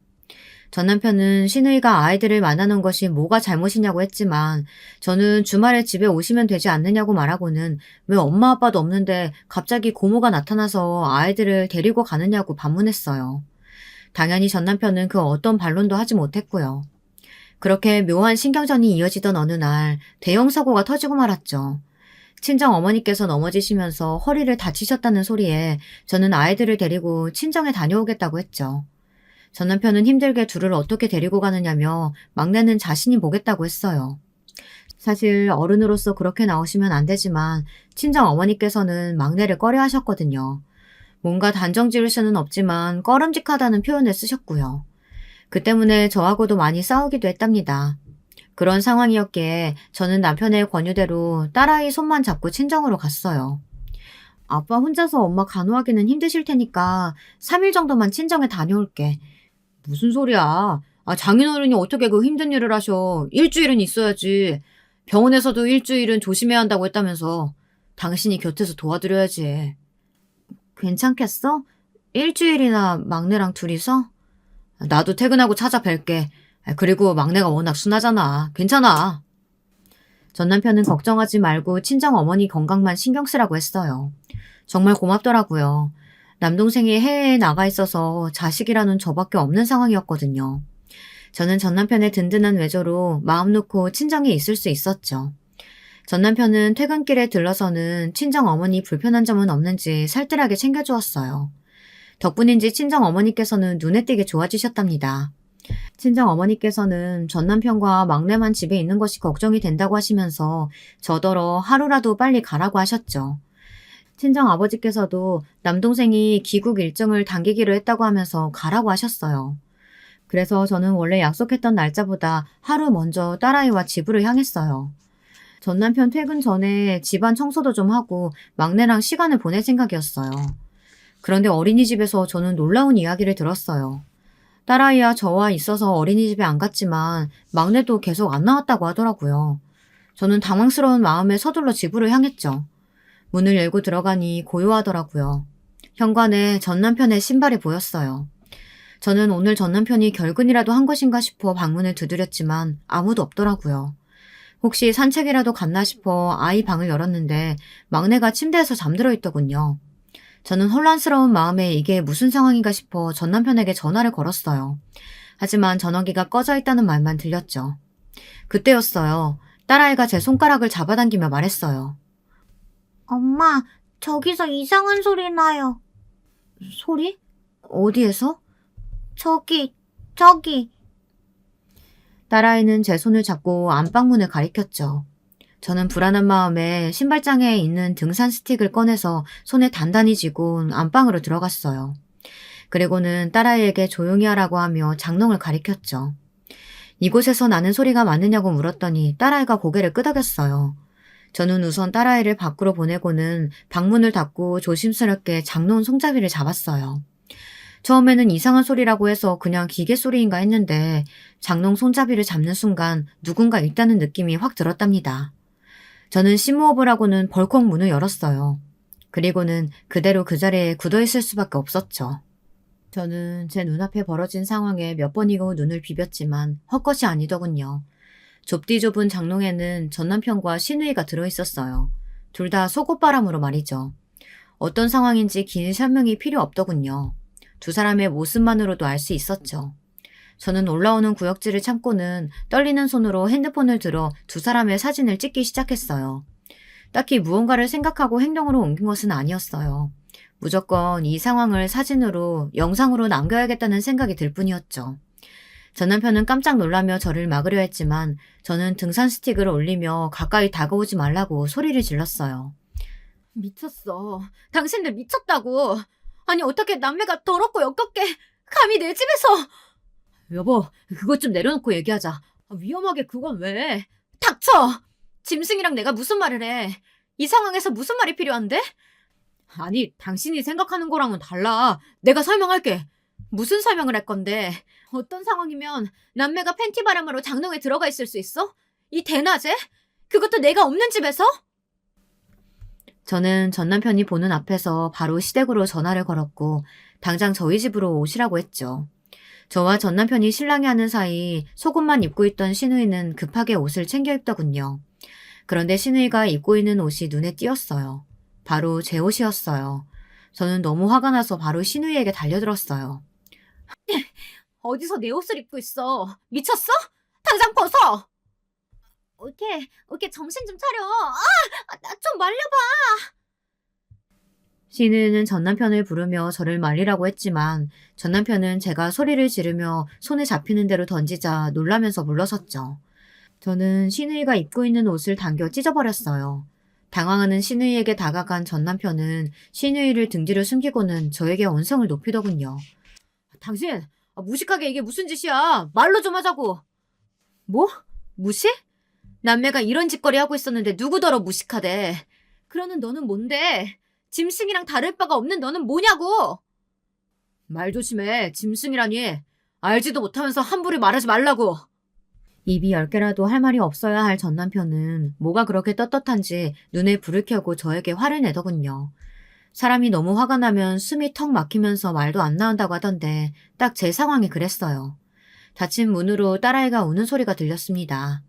전 남편은 시누이가 아이들을 만나는 것이 뭐가 잘못이냐고 했지만 저는 주말에 집에 오시면 되지 않느냐고 말하고는 왜 엄마 아빠도 없는데 갑자기 고모가 나타나서 아이들을 데리고 가느냐고 반문했어요. 당연히 전 남편은 그 어떤 반론도 하지 못했고요. 그렇게 묘한 신경전이 이어지던 어느 날 대형 사고가 터지고 말았죠. 친정 어머니께서 넘어지시면서 허리를 다치셨다는 소리에 저는 아이들을 데리고 친정에 다녀오겠다고 했죠. 전 남편은 힘들게 둘을 어떻게 데리고 가느냐며 막내는 자신이 보겠다고 했어요. 사실 어른으로서 그렇게 나오시면 안 되지만 친정 어머니께서는 막내를 꺼려 하셨거든요. 뭔가 단정 지을 수는 없지만 꺼름직하다는 표현을 쓰셨고요. 그 때문에 저하고도 많이 싸우기도 했답니다. 그런 상황이었기에 저는 남편의 권유대로 딸아이 손만 잡고 친정으로 갔어요. 아빠 혼자서 엄마 간호하기는 힘드실 테니까 3일 정도만 친정에 다녀올게. 무슨 소리야. 장인어른이 어떻게 그 힘든 일을 하셔. 일주일은 있어야지. 병원에서도 일주일은 조심해야 한다고 했다면서. 당신이 곁에서 도와드려야지. 괜찮겠어? 일주일이나 막내랑 둘이서? 나도 퇴근하고 찾아뵐게. 그리고 막내가 워낙 순하잖아. 괜찮아. 전 남편은 걱정하지 말고 친정 어머니 건강만 신경 쓰라고 했어요. 정말 고맙더라고요. 남동생이 해외에 나가 있어서 자식이라는 저밖에 없는 상황이었거든요. 저는 전 남편의 든든한 외조로 마음 놓고 친정에 있을 수 있었죠. 전 남편은 퇴근길에 들러서는 친정 어머니 불편한 점은 없는지 살뜰하게 챙겨주었어요. 덕분인지 친정 어머니께서는 눈에 띄게 좋아지셨답니다. 친정 어머니께서는 전 남편과 막내만 집에 있는 것이 걱정이 된다고 하시면서 저더러 하루라도 빨리 가라고 하셨죠. 친정 아버지께서도 남동생이 귀국 일정을 당기기로 했다고 하면서 가라고 하셨어요. 그래서 저는 원래 약속했던 날짜보다 하루 먼저 딸아이와 집으로 향했어요. 전 남편 퇴근 전에 집안 청소도 좀 하고 막내랑 시간을 보낼 생각이었어요. 그런데 어린이집에서 저는 놀라운 이야기를 들었어요. 딸아이와 저와 있어서 어린이집에 안 갔지만 막내도 계속 안 나왔다고 하더라고요. 저는 당황스러운 마음에 서둘러 집으로 향했죠. 문을 열고 들어가니 고요하더라고요. 현관에 전 남편의 신발이 보였어요. 저는 오늘 전 남편이 결근이라도 한 것인가 싶어 방문을 두드렸지만 아무도 없더라고요. 혹시 산책이라도 갔나 싶어 아이 방을 열었는데 막내가 침대에서 잠들어 있더군요. 저는 혼란스러운 마음에 이게 무슨 상황인가 싶어 전 남편에게 전화를 걸었어요. 하지만 전화기가 꺼져 있다는 말만 들렸죠. 그때였어요. 딸아이가 제 손가락을 잡아당기며 말했어요. 엄마, 저기서 이상한 소리 나요. 소리? 어디에서? 저기. 딸아이는 제 손을 잡고 안방문을 가리켰죠. 저는 불안한 마음에 신발장에 있는 등산 스틱을 꺼내서 손에 단단히 쥐고 안방으로 들어갔어요. 그리고는 딸아이에게 조용히 하라고 하며 장롱을 가리켰죠. 이곳에서 나는 소리가 맞느냐고 물었더니 딸아이가 고개를 끄덕였어요. 저는 우선 딸아이를 밖으로 보내고는 방문을 닫고 조심스럽게 장롱 손잡이를 잡았어요. 처음에는 이상한 소리라고 해서 그냥 기계 소리인가 했는데 장롱 손잡이를 잡는 순간 누군가 있다는 느낌이 확 들었답니다. 저는 심호흡을 하고는 벌컥 문을 열었어요. 그리고는 그대로 그 자리에 굳어있을 수밖에 없었죠. 저는 제 눈앞에 벌어진 상황에 몇 번이고 눈을 비볐지만 헛것이 아니더군요. 좁디 좁은 장롱에는 전 남편과 시누이가 들어있었어요. 둘 다 속옷바람으로 말이죠. 어떤 상황인지 긴 설명이 필요 없더군요. 두 사람의 모습만으로도 알 수 있었죠. 저는 올라오는 구역질을 참고는 떨리는 손으로 핸드폰을 들어 두 사람의 사진을 찍기 시작했어요. 딱히 무언가를 생각하고 행동으로 옮긴 것은 아니었어요. 무조건 이 상황을 사진으로, 영상으로 남겨야겠다는 생각이 들 뿐이었죠. 전 남편은 깜짝 놀라며 저를 막으려 했지만 저는 등산 스틱을 올리며 가까이 다가오지 말라고 소리를 질렀어요. 미쳤어. 당신들 미쳤다고. 아니 어떻게 남매가 더럽고 역겹게 감히 내 집에서. 여보, 그것 좀 내려놓고 얘기하자. 위험하게 그건 왜? 닥쳐! 짐승이랑 내가 무슨 말을 해. 이 상황에서 무슨 말이 필요한데? 아니, 당신이 생각하는 거랑은 달라. 내가 설명할게. 무슨 설명을 할 건데? 어떤 상황이면 남매가 팬티 바람으로 장롱에 들어가 있을 수 있어? 이 대낮에? 그것도 내가 없는 집에서? 저는 전 남편이 보는 앞에서 바로 시댁으로 전화를 걸었고 당장 저희 집으로 오시라고 했죠. 저와 전 남편이 실랑이 하는 사이 속옷만 입고 있던 시누이는 급하게 옷을 챙겨 입더군요. 그런데 시누이가 입고 있는 옷이 눈에 띄었어요. 바로 제 옷이었어요. 저는 너무 화가 나서 바로 시누이에게 달려들었어요. 어디서 내 옷을 입고 있어? 미쳤어? 당장 벗어! 어떻게 정신 좀 차려. 나 좀 말려봐. 시누이는 전 남편을 부르며 저를 말리라고 했지만 전 남편은 제가 소리를 지르며 손에 잡히는 대로 던지자 놀라면서 물러섰죠. 저는 시누이가 입고 있는 옷을 당겨 찢어버렸어요. 당황하는 시누이에게 다가간 전 남편은 시누이를 등 뒤로 숨기고는 저에게 언성을 높이더군요. 당신, 무식하게 이게 무슨 짓이야. 말로 좀 하자고. 뭐? 무식? 남매가 이런 짓거리 하고 있었는데 누구더러 무식하대. 그러는 너는 뭔데? 짐승이랑 다를 바가 없는 너는 뭐냐고. 말 조심해. 짐승이라니. 알지도 못하면서 함부로 말하지 말라고. 입이 10개라도 할 말이 없어야 할 전 남편은 뭐가 그렇게 떳떳한지 눈에 불을 켜고 저에게 화를 내더군요. 사람이 너무 화가 나면 숨이 턱 막히면서 말도 안 나온다고 하던데 딱 제 상황이 그랬어요. 닫힌 문으로 딸아이가 우는 소리가 들렸습니다.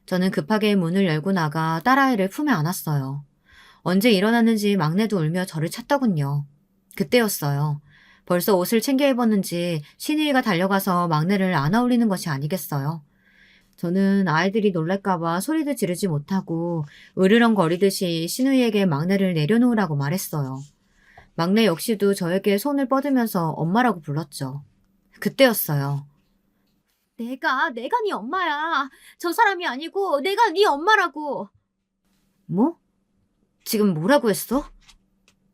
저는 급하게 문을 열고 나가 딸아이를 품에 안았어요. 언제 일어났는지 막내도 울며 저를 찾더군요. 그때였어요. 벌써 옷을 챙겨 입었는지 시누이가 달려가서 막내를 안아올리는 것이 아니겠어요. 저는 아이들이 놀랄까봐 소리도 지르지 못하고 으르렁거리듯이 신우이에게 막내를 내려놓으라고 말했어요. 막내 역시도 저에게 손을 뻗으면서 엄마라고 불렀죠. 그때였어요. 내가 네 엄마야. 저 사람이 아니고 내가 네 엄마라고. 뭐? 지금 뭐라고 했어?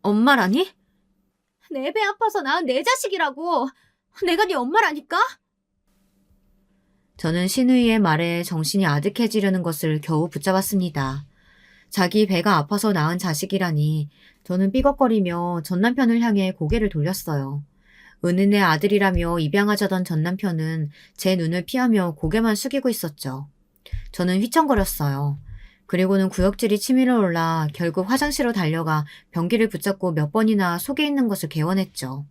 엄마라니? 내 배 아파서 낳은 내 자식이라고. 내가 네 엄마라니까? 저는 신우이의 말에 정신이 아득해지려는 것을 겨우 붙잡았습니다. 자기 배가 아파서 낳은 자식이라니. 저는 삐걱거리며 전 남편을 향해 고개를 돌렸어요. 은은의 아들이라며 입양하자던 전 남편은 제 눈을 피하며 고개만 숙이고 있었죠. 저는 휘청거렸어요. 그리고는 구역질이 치밀어 올라 결국 화장실로 달려가 변기를 붙잡고 몇 번이나 속에 있는 것을 개원했죠.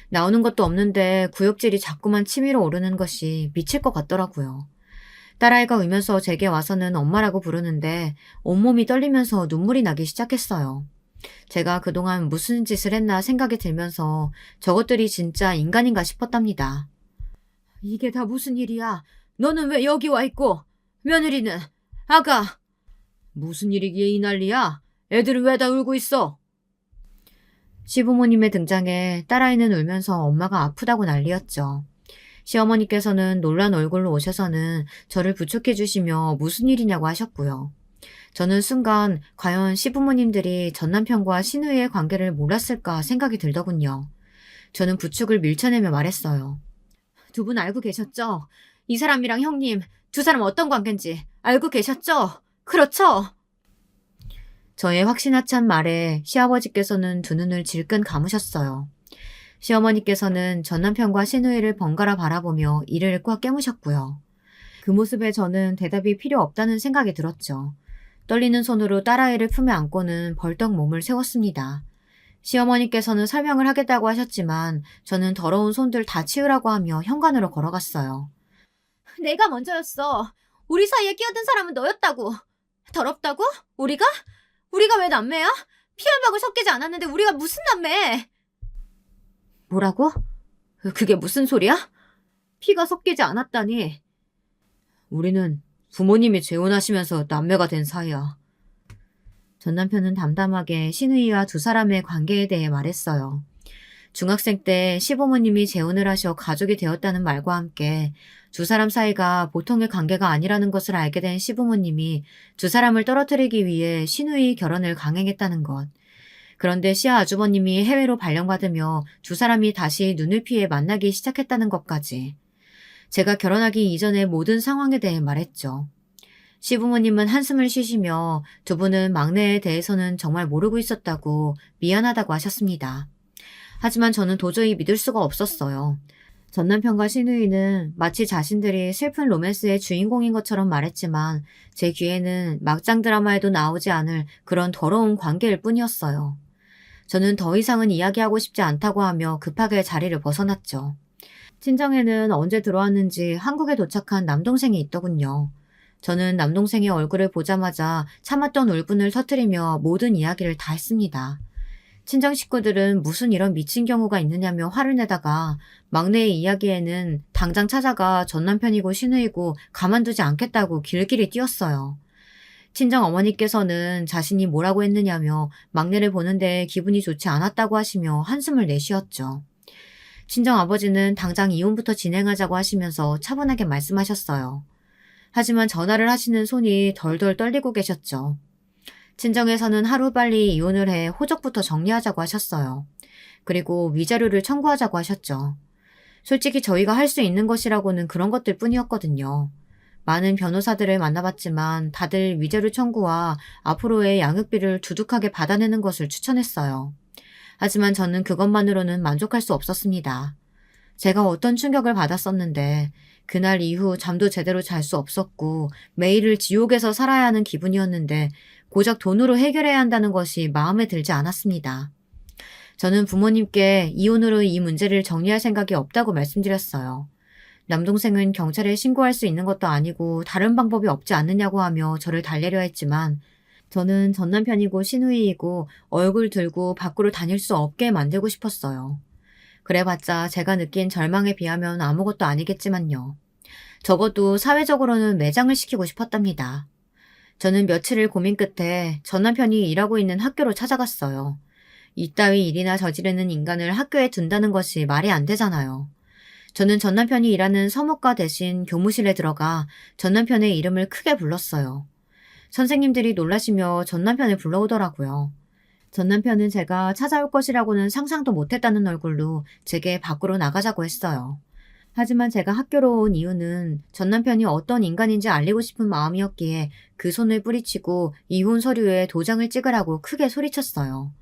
나오는 것도 없는데 구역질이 자꾸만 치밀어 오르는 것이 미칠 것 같더라고요. 딸아이가 울면서 제게 와서는 엄마라고 부르는데 온몸이 떨리면서 눈물이 나기 시작했어요. 제가 그동안 무슨 짓을 했나 생각이 들면서 저것들이 진짜 인간인가 싶었답니다. 이게 다 무슨 일이야? 너는 왜 여기 와 있고? 며느리는? 아가! 무슨 일이기에 이 난리야? 애들은 왜 다 울고 있어? 시부모님의 등장에 딸아이는 울면서 엄마가 아프다고 난리였죠. 시어머니께서는 놀란 얼굴로 오셔서는 저를 부축해 주시며 무슨 일이냐고 하셨고요. 저는 순간 과연 시부모님들이 전남편과 신우이의 관계를 몰랐을까 생각이 들더군요. 저는 부축을 밀쳐내며 말했어요. 두 분 알고 계셨죠? 이 사람이랑 형님, 두 사람 어떤 관계인지 알고 계셨죠? 그렇죠? 저의 확신하찬 말에 시아버지께서는 두 눈을 질끈 감으셨어요. 시어머니께서는 전남편과 신우이를 번갈아 바라보며 이를 꽉 깨무셨고요. 그 모습에 저는 대답이 필요 없다는 생각이 들었죠. 떨리는 손으로 딸아이를 품에 안고는 벌떡 몸을 세웠습니다. 시어머니께서는 설명을 하겠다고 하셨지만 저는 더러운 손들 다 치우라고 하며 현관으로 걸어갔어요. 내가 먼저였어. 우리 사이에 끼어든 사람은 너였다고. 더럽다고? 우리가? 우리가 왜 남매야? 피 한 방울 섞이지 않았는데 우리가 무슨 남매? 뭐라고? 그게 무슨 소리야? 피가 섞이지 않았다니. 우리는 부모님이 재혼하시면서 남매가 된 사이야. 전 남편은 담담하게 신우이와 두 사람의 관계에 대해 말했어요. 중학생 때 시부모님이 재혼을 하셔 가족이 되었다는 말과 함께 두 사람 사이가 보통의 관계가 아니라는 것을 알게 된 시부모님이 두 사람을 떨어뜨리기 위해 신우이 결혼을 강행했다는 것. 그런데 시아 아주버님이 해외로 발령받으며 두 사람이 다시 눈을 피해 만나기 시작했다는 것까지. 제가 결혼하기 이전의 모든 상황에 대해 말했죠. 시부모님은 한숨을 쉬시며 두 분은 막내에 대해서는 정말 모르고 있었다고 미안하다고 하셨습니다. 하지만 저는 도저히 믿을 수가 없었어요. 전 남편과 신우이는 마치 자신들이 슬픈 로맨스의 주인공인 것처럼 말했지만 제 귀에는 막장 드라마에도 나오지 않을 그런 더러운 관계일 뿐이었어요. 저는 더 이상은 이야기하고 싶지 않다고 하며 급하게 자리를 벗어났죠. 친정에는 언제 들어왔는지 한국에 도착한 남동생이 있더군요. 저는 남동생의 얼굴을 보자마자 참았던 울분을 터뜨리며 모든 이야기를 다 했습니다. 친정 식구들은 무슨 이런 미친 경우가 있느냐며 화를 내다가 막내의 이야기에는 당장 찾아가 전 남편이고 신우이고 가만두지 않겠다고 길길이 뛰었어요. 친정 어머니께서는 자신이 뭐라고 했느냐며 막내를 보는데 기분이 좋지 않았다고 하시며 한숨을 내쉬었죠. 친정 아버지는 당장 이혼부터 진행하자고 하시면서 차분하게 말씀하셨어요. 하지만 전화를 하시는 손이 덜덜 떨리고 계셨죠. 친정에서는 하루빨리 이혼을 해 호적부터 정리하자고 하셨어요. 그리고 위자료를 청구하자고 하셨죠. 솔직히 저희가 할 수 있는 것이라고는 그런 것들 뿐이었거든요. 많은 변호사들을 만나봤지만 다들 위자료 청구와 앞으로의 양육비를 두둑하게 받아내는 것을 추천했어요. 하지만 저는 그것만으로는 만족할 수 없었습니다. 제가 어떤 충격을 받았었는데 그날 이후 잠도 제대로 잘 수 없었고 매일을 지옥에서 살아야 하는 기분이었는데 고작 돈으로 해결해야 한다는 것이 마음에 들지 않았습니다. 저는 부모님께 이혼으로 이 문제를 정리할 생각이 없다고 말씀드렸어요. 남동생은 경찰에 신고할 수 있는 것도 아니고 다른 방법이 없지 않느냐고 하며 저를 달래려 했지만 저는 전 남편이고 시누이이고 얼굴 들고 밖으로 다닐 수 없게 만들고 싶었어요. 그래봤자 제가 느낀 절망에 비하면 아무것도 아니겠지만요. 적어도 사회적으로는 매장을 시키고 싶었답니다. 저는 며칠을 고민 끝에 전 남편이 일하고 있는 학교로 찾아갔어요. 이따위 일이나 저지르는 인간을 학교에 둔다는 것이 말이 안 되잖아요. 저는 전 남편이 일하는 서무과 대신 교무실에 들어가 전 남편의 이름을 크게 불렀어요. 선생님들이 놀라시며 전 남편을 불러오더라고요. 전 남편은 제가 찾아올 것이라고는 상상도 못했다는 얼굴로 제게 밖으로 나가자고 했어요. 하지만 제가 학교로 온 이유는 전 남편이 어떤 인간인지 알리고 싶은 마음이었기에 그 손을 뿌리치고 이혼 서류에 도장을 찍으라고 크게 소리쳤어요.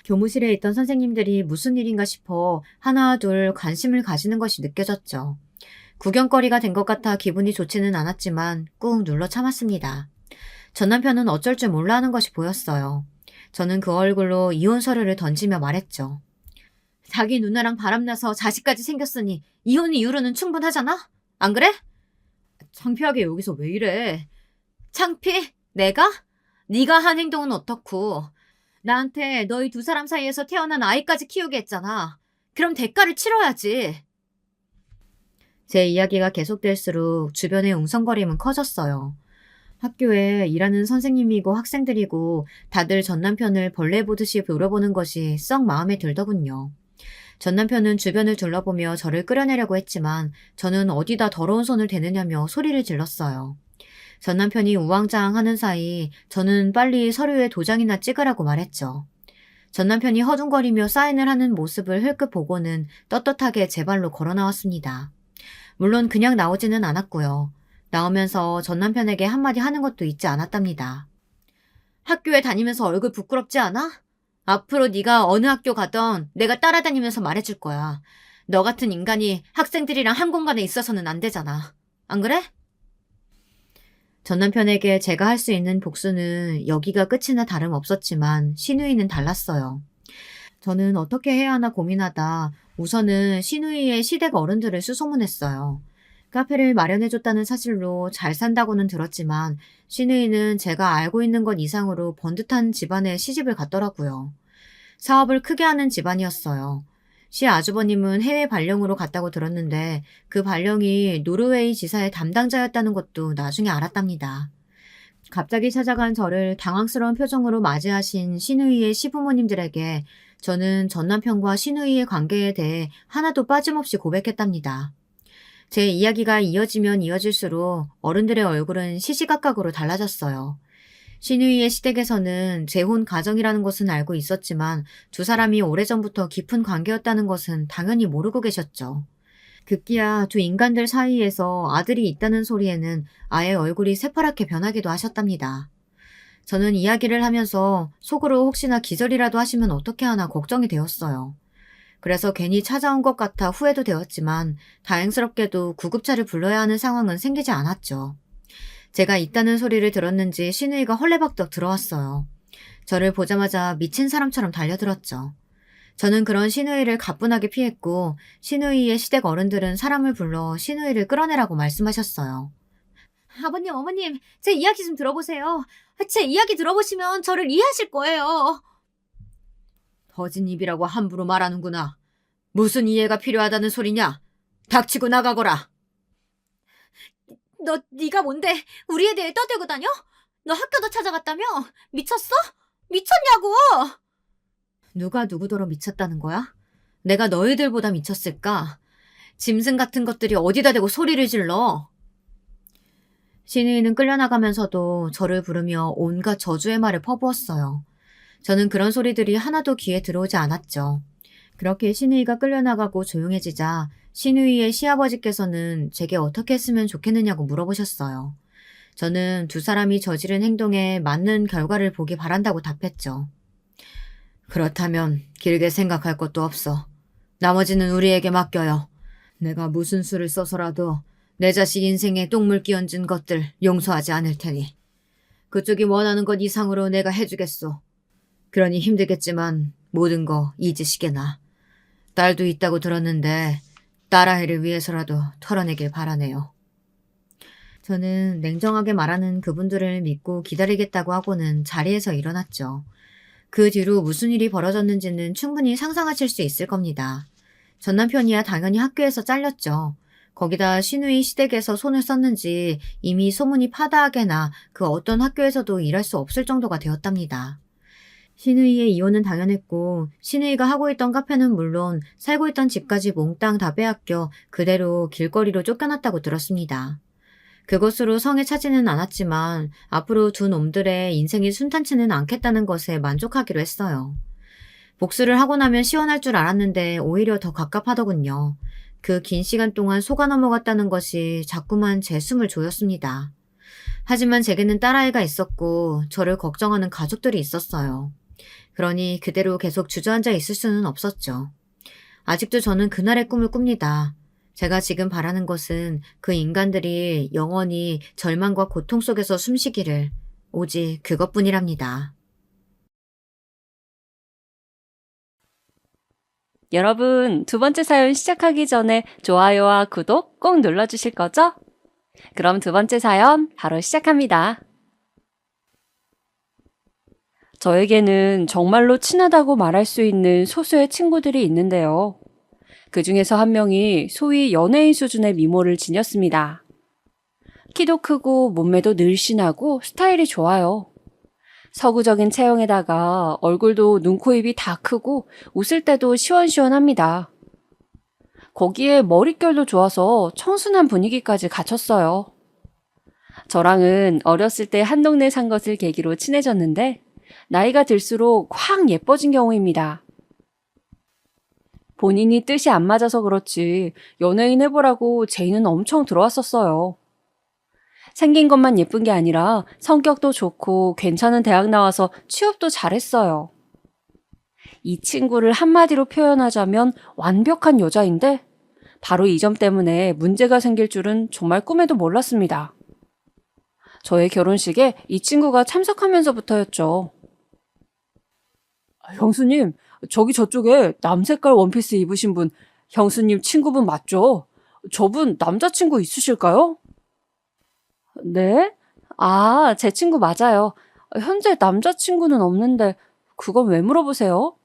교무실에 있던 선생님들이 무슨 일인가 싶어 하나 둘 관심을 가지는 것이 느껴졌죠. 구경거리가 된 것 같아 기분이 좋지는 않았지만 꾹 눌러 참았습니다. 전 남편은 어쩔 줄 몰라 하는 것이 보였어요. 저는 그 얼굴로 이혼 서류를 던지며 말했죠. 자기 누나랑 바람나서 자식까지 생겼으니 이혼 이유로는 충분하잖아? 안 그래? 창피하게 여기서 왜 이래? 창피? 내가? 네가 한 행동은 어떻고? 나한테 너희 두 사람 사이에서 태어난 아이까지 키우게 했잖아. 그럼 대가를 치러야지. 제 이야기가 계속될수록 주변의 웅성거림은 커졌어요. 학교에 일하는 선생님이고 학생들이고 다들 전 남편을 벌레 보듯이 돌아보는 것이 썩 마음에 들더군요. 전 남편은 주변을 둘러보며 저를 끌어내려고 했지만 저는 어디다 더러운 손을 대느냐며 소리를 질렀어요. 전 남편이 우왕좌왕하는 사이 저는 빨리 서류에 도장이나 찍으라고 말했죠. 전 남편이 허둥거리며 사인을 하는 모습을 흘끗 보고는 떳떳하게 제 발로 걸어 나왔습니다. 물론 그냥 나오지는 않았고요. 나오면서 전 남편에게 한마디 하는 것도 잊지 않았답니다. 학교에 다니면서 얼굴 부끄럽지 않아? 앞으로 네가 어느 학교 가던 내가 따라다니면서 말해줄 거야. 너 같은 인간이 학생들이랑 한 공간에 있어서는 안 되잖아. 안 그래? 전 남편에게 제가 할 수 있는 복수는 여기가 끝이나 다름없었지만 시누이는 달랐어요. 저는 어떻게 해야 하나 고민하다 우선은 시누이의 시댁 어른들을 수소문했어요. 카페를 마련해줬다는 사실로 잘 산다고는 들었지만 시누이는 제가 알고 있는 것 이상으로 번듯한 집안에 시집을 갔더라고요. 사업을 크게 하는 집안이었어요. 시 아주버님은 해외 발령으로 갔다고 들었는데 그 발령이 노르웨이 지사의 담당자였다는 것도 나중에 알았답니다. 갑자기 찾아간 저를 당황스러운 표정으로 맞이하신 시누이의 시부모님들에게 저는 전 남편과 시누이의 관계에 대해 하나도 빠짐없이 고백했답니다. 제 이야기가 이어지면 이어질수록 어른들의 얼굴은 시시각각으로 달라졌어요. 시누이의 시댁에서는 재혼 가정이라는 것은 알고 있었지만 두 사람이 오래전부터 깊은 관계였다는 것은 당연히 모르고 계셨죠. 급기야 두 인간들 사이에서 아들이 있다는 소리에는 아예 얼굴이 새파랗게 변하기도 하셨답니다. 저는 이야기를 하면서 속으로 혹시나 기절이라도 하시면 어떻게 하나 걱정이 되었어요. 그래서 괜히 찾아온 것 같아 후회도 되었지만 다행스럽게도 구급차를 불러야 하는 상황은 생기지 않았죠. 제가 있다는 소리를 들었는지 시누이가 헐레벅떡 들어왔어요. 저를 보자마자 미친 사람처럼 달려들었죠. 저는 그런 시누이를 가뿐하게 피했고 시누이의 시댁 어른들은 사람을 불러 시누이를 끌어내라고 말씀하셨어요. 아버님, 어머님, 제 이야기 좀 들어보세요. 제 이야기 들어보시면 저를 이해하실 거예요. 터진 입이라고 함부로 말하는구나. 무슨 이해가 필요하다는 소리냐? 닥치고 나가거라. 네가 뭔데 우리에 대해 떠들고 다녀? 너 학교도 찾아갔다며? 미쳤어? 미쳤냐고! 누가 누구더러 미쳤다는 거야? 내가 너희들보다 미쳤을까? 짐승 같은 것들이 어디다 대고 소리를 질러? 시누이는 끌려나가면서도 저를 부르며 온갖 저주의 말을 퍼부었어요. 저는 그런 소리들이 하나도 귀에 들어오지 않았죠. 그렇게 시누이가 끌려나가고 조용해지자 시누이의 시아버지께서는 제게 어떻게 했으면 좋겠느냐고 물어보셨어요. 저는 두 사람이 저지른 행동에 맞는 결과를 보기 바란다고 답했죠. 그렇다면 길게 생각할 것도 없어. 나머지는 우리에게 맡겨요. 내가 무슨 수를 써서라도 내 자식 인생에 똥물 끼얹은 것들 용서하지 않을 테니. 그쪽이 원하는 것 이상으로 내가 해주겠소. 그러니 힘들겠지만 모든 거 잊으시게나. 딸도 있다고 들었는데 딸아이를 위해서라도 털어내길 바라네요. 저는 냉정하게 말하는 그분들을 믿고 기다리겠다고 하고는 자리에서 일어났죠. 그 뒤로 무슨 일이 벌어졌는지는 충분히 상상하실 수 있을 겁니다. 전 남편이야 당연히 학교에서 잘렸죠. 거기다 신우이 시댁에서 손을 썼는지 이미 소문이 파다하게나 그 어떤 학교에서도 일할 수 없을 정도가 되었답니다. 신우이의 이혼은 당연했고 신우이가 하고 있던 카페는 물론 살고 있던 집까지 몽땅 다 빼앗겨 그대로 길거리로 쫓겨났다고 들었습니다. 그것으로 성에 차지는 않았지만 앞으로 두 놈들의 인생이 순탄치는 않겠다는 것에 만족하기로 했어요. 복수를 하고 나면 시원할 줄 알았는데 오히려 더 갑갑하더군요. 그 긴 시간 동안 속아 넘어갔다는 것이 자꾸만 제 숨을 조였습니다. 하지만 제게는 딸아이가 있었고 저를 걱정하는 가족들이 있었어요. 그러니 그대로 계속 주저앉아 있을 수는 없었죠. 아직도 저는 그날의 꿈을 꿉니다. 제가 지금 바라는 것은 그 인간들이 영원히 절망과 고통 속에서 숨쉬기를, 오직 그것뿐이랍니다. 여러분, 두 번째 사연 시작하기 전에 좋아요와 구독 꼭 눌러주실 거죠? 그럼 두 번째 사연 바로 시작합니다. 저에게는 정말로 친하다고 말할 수 있는 소수의 친구들이 있는데요. 그 중에서 한 명이 소위 연예인 수준의 미모를 지녔습니다. 키도 크고 몸매도 늘씬하고 스타일이 좋아요. 서구적인 체형에다가 얼굴도 눈, 코, 입이 다 크고 웃을 때도 시원시원합니다. 거기에 머릿결도 좋아서 청순한 분위기까지 갖췄어요. 저랑은 어렸을 때 한 동네 산 것을 계기로 친해졌는데 나이가 들수록 확 예뻐진 경우입니다. 본인이 뜻이 안 맞아서 그렇지 연예인 해보라고 제의는 엄청 들어왔었어요. 생긴 것만 예쁜 게 아니라 성격도 좋고 괜찮은 대학 나와서 취업도 잘했어요. 이 친구를 한마디로 표현하자면 완벽한 여자인데 바로 이 점 때문에 문제가 생길 줄은 정말 꿈에도 몰랐습니다. 저의 결혼식에 이 친구가 참석하면서부터였죠. 형수님, 저기 저쪽에 남색깔 원피스 입으신 분, 형수님 친구분 맞죠? 저분 남자친구 있으실까요? 네? 아, 제 친구 맞아요. 현재 남자친구는 없는데 그건 왜 물어보세요?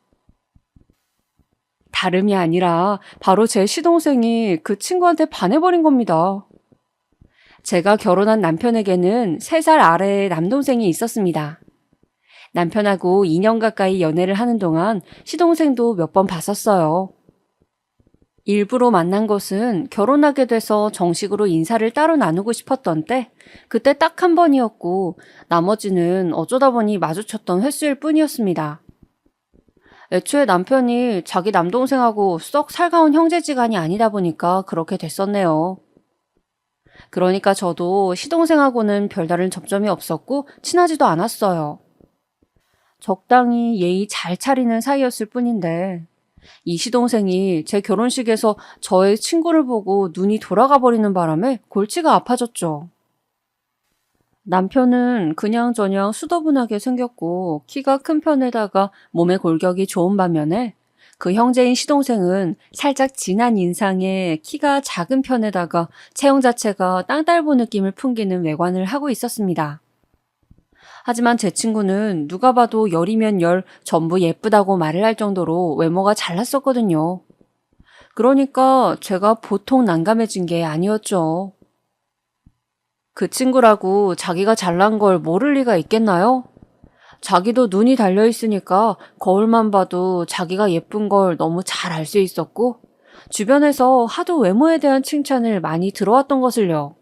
다름이 아니라 바로 제 시동생이 그 친구한테 반해버린 겁니다. 제가 결혼한 남편에게는 3살 아래의 남동생이 있었습니다. 남편하고 2년 가까이 연애를 하는 동안 시동생도 몇 번 봤었어요. 일부러 만난 것은 결혼하게 돼서 정식으로 인사를 따로 나누고 싶었던 때 그때 딱 한 번이었고 나머지는 어쩌다 보니 마주쳤던 횟수일 뿐이었습니다. 애초에 남편이 자기 남동생하고 썩 살가운 형제지간이 아니다 보니까 그렇게 됐었네요. 그러니까 저도 시동생하고는 별다른 접점이 없었고 친하지도 않았어요. 적당히 예의 잘 차리는 사이였을 뿐인데 이 시동생이 제 결혼식에서 저의 친구를 보고 눈이 돌아가 버리는 바람에 골치가 아파졌죠. 남편은 그냥저냥 수더분하게 생겼고 키가 큰 편에다가 몸의 골격이 좋은 반면에 그 형제인 시동생은 살짝 진한 인상에 키가 작은 편에다가 체형 자체가 땅딸보 느낌을 풍기는 외관을 하고 있었습니다. 하지만 제 친구는 누가 봐도 열이면 열 전부 예쁘다고 말을 할 정도로 외모가 잘났었거든요. 그러니까 제가 보통 난감해진 게 아니었죠. 그 친구라고 자기가 잘난 걸 모를 리가 있겠나요? 자기도 눈이 달려있으니까 거울만 봐도 자기가 예쁜 걸 너무 잘 알 수 있었고 주변에서 하도 외모에 대한 칭찬을 많이 들어왔던 것을요.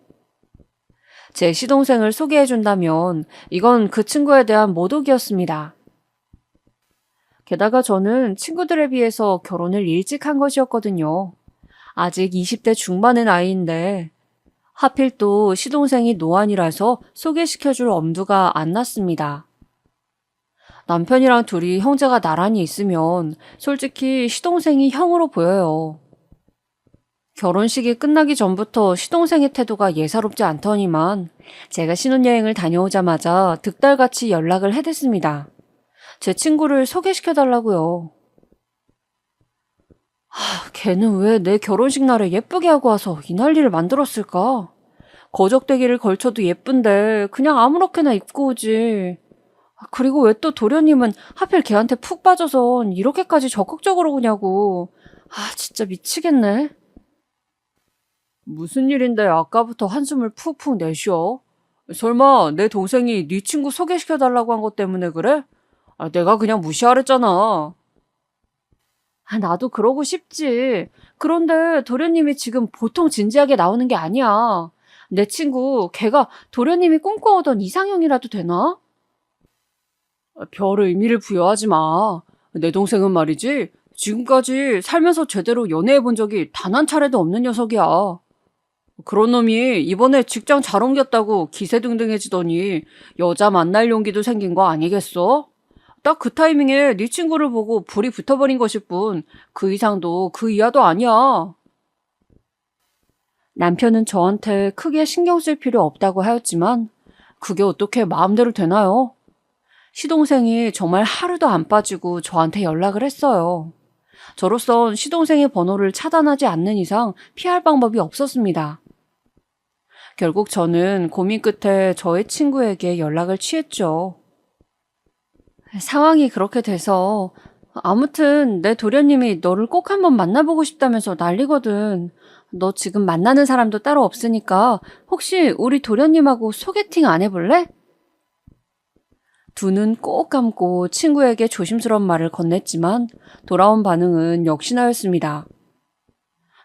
제 시동생을 소개해준다면 이건 그 친구에 대한 모독이었습니다. 게다가 저는 친구들에 비해서 결혼을 일찍 한 것이었거든요. 아직 20대 중반의 나이인데 하필 또 시동생이 노안이라서 소개시켜줄 엄두가 안 났습니다. 남편이랑 둘이 형제가 나란히 있으면 솔직히 시동생이 형으로 보여요. 결혼식이 끝나기 전부터 시동생의 태도가 예사롭지 않더니만 제가 신혼여행을 다녀오자마자 득달같이 연락을 해댔습니다. 제 친구를 소개시켜달라고요. 걔는 왜 내 결혼식 날에 예쁘게 하고 와서 이 난리를 만들었을까? 거적대기를 걸쳐도 예쁜데 그냥 아무렇게나 입고 오지. 그리고 왜 또 도련님은 하필 걔한테 푹 빠져선 이렇게까지 적극적으로 오냐고. 진짜 미치겠네. 무슨 일인데 아까부터 한숨을 푹푹 내쉬어? 설마 내 동생이 네 친구 소개시켜달라고 한 것 때문에 그래? 내가 그냥 무시하랬잖아. 나도 그러고 싶지. 그런데 도련님이 지금 보통 진지하게 나오는 게 아니야. 내 친구, 걔가 도련님이 꿈꿔오던 이상형이라도 되나? 별 의미를 부여하지 마. 내 동생은 말이지, 지금까지 살면서 제대로 연애해 본 적이 단 한 차례도 없는 녀석이야. 그런 놈이 이번에 직장 잘 옮겼다고 기세등등해지더니 여자 만날 용기도 생긴 거 아니겠어? 딱 그 타이밍에 네 친구를 보고 불이 붙어버린 것일 뿐 그 이상도 그 이하도 아니야. 남편은 저한테 크게 신경 쓸 필요 없다고 하였지만 그게 어떻게 마음대로 되나요? 시동생이 정말 하루도 안 빠지고 저한테 연락을 했어요. 저로선 시동생의 번호를 차단하지 않는 이상 피할 방법이 없었습니다. 결국 저는 고민 끝에 저의 친구에게 연락을 취했죠. 상황이 그렇게 돼서 아무튼 내 도련님이 너를 꼭 한번 만나보고 싶다면서 난리거든. 너 지금 만나는 사람도 따로 없으니까 혹시 우리 도련님하고 소개팅 안 해볼래? 두 눈 꼭 감고 친구에게 조심스러운 말을 건넸지만 돌아온 반응은 역시나였습니다.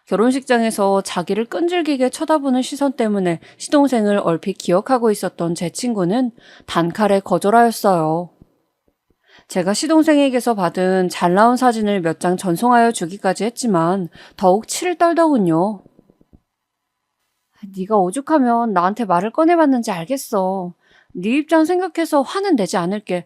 결혼식장에서 자기를 끈질기게 쳐다보는 시선 때문에 시동생을 얼핏 기억하고 있었던 제 친구는 단칼에 거절하였어요. 제가 시동생에게서 받은 잘 나온 사진을 몇 장 전송하여 주기까지 했지만 더욱 치를 떨더군요. 네가 오죽하면 나한테 말을 꺼내봤는지 알겠어. 네 입장 생각해서 화는 내지 않을게.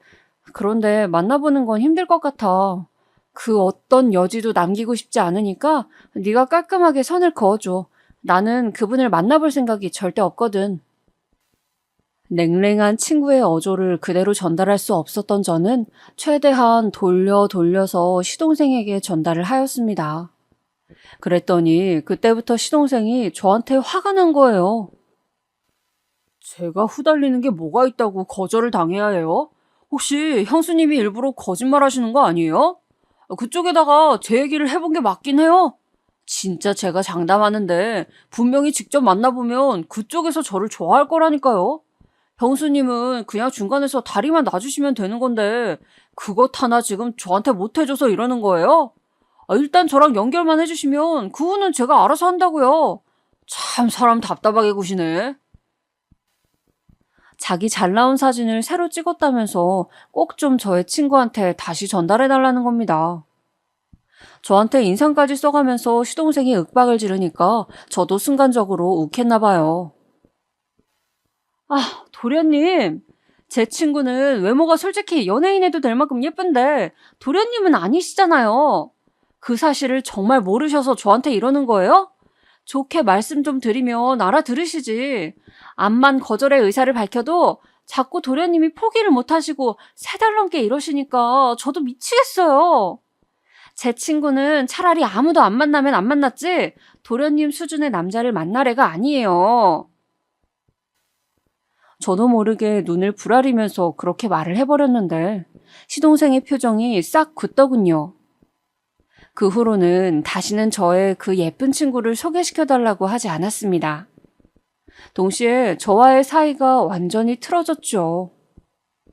그런데 만나보는 건 힘들 것 같아. 그 어떤 여지도 남기고 싶지 않으니까 네가 깔끔하게 선을 그어줘. 나는 그분을 만나볼 생각이 절대 없거든. 냉랭한 친구의 어조를 그대로 전달할 수 없었던 저는 최대한 돌려서 시동생에게 전달을 하였습니다. 그랬더니 그때부터 시동생이 저한테 화가 난 거예요. 제가 후달리는 게 뭐가 있다고 거절을 당해야 해요? 혹시 형수님이 일부러 거짓말 하시는 거 아니에요? 그쪽에다가 제 얘기를 해본 게 맞긴 해요. 진짜 제가 장담하는데 분명히 직접 만나보면 그쪽에서 저를 좋아할 거라니까요. 형수님은 그냥 중간에서 다리만 놔주시면 되는 건데 그것 하나 지금 저한테 못해줘서 이러는 거예요? 일단 저랑 연결만 해주시면 그 후는 제가 알아서 한다고요. 참 사람 답답하게 구시네. 자기 잘 나온 사진을 새로 찍었다면서 꼭 좀 저의 친구한테 다시 전달해달라는 겁니다. 저한테 인상까지 써가면서 시동생이 윽박을 지르니까 저도 순간적으로 욱했나 봐요. 도련님. 제 친구는 외모가 솔직히 연예인해도 될 만큼 예쁜데 도련님은 아니시잖아요. 그 사실을 정말 모르셔서 저한테 이러는 거예요? 좋게 말씀 좀 드리면 알아들으시지. 암만 거절의 의사를 밝혀도 자꾸 도련님이 포기를 못하시고 3달 넘게 이러시니까 저도 미치겠어요. 제 친구는 차라리 아무도 안 만나면 안 만났지 도련님 수준의 남자를 만날 애가 아니에요. 저도 모르게 눈을 부라리면서 그렇게 말을 해버렸는데 시동생의 표정이 싹 굳더군요. 그 후로는 다시는 저의 그 예쁜 친구를 소개시켜달라고 하지 않았습니다. 동시에 저와의 사이가 완전히 틀어졌죠.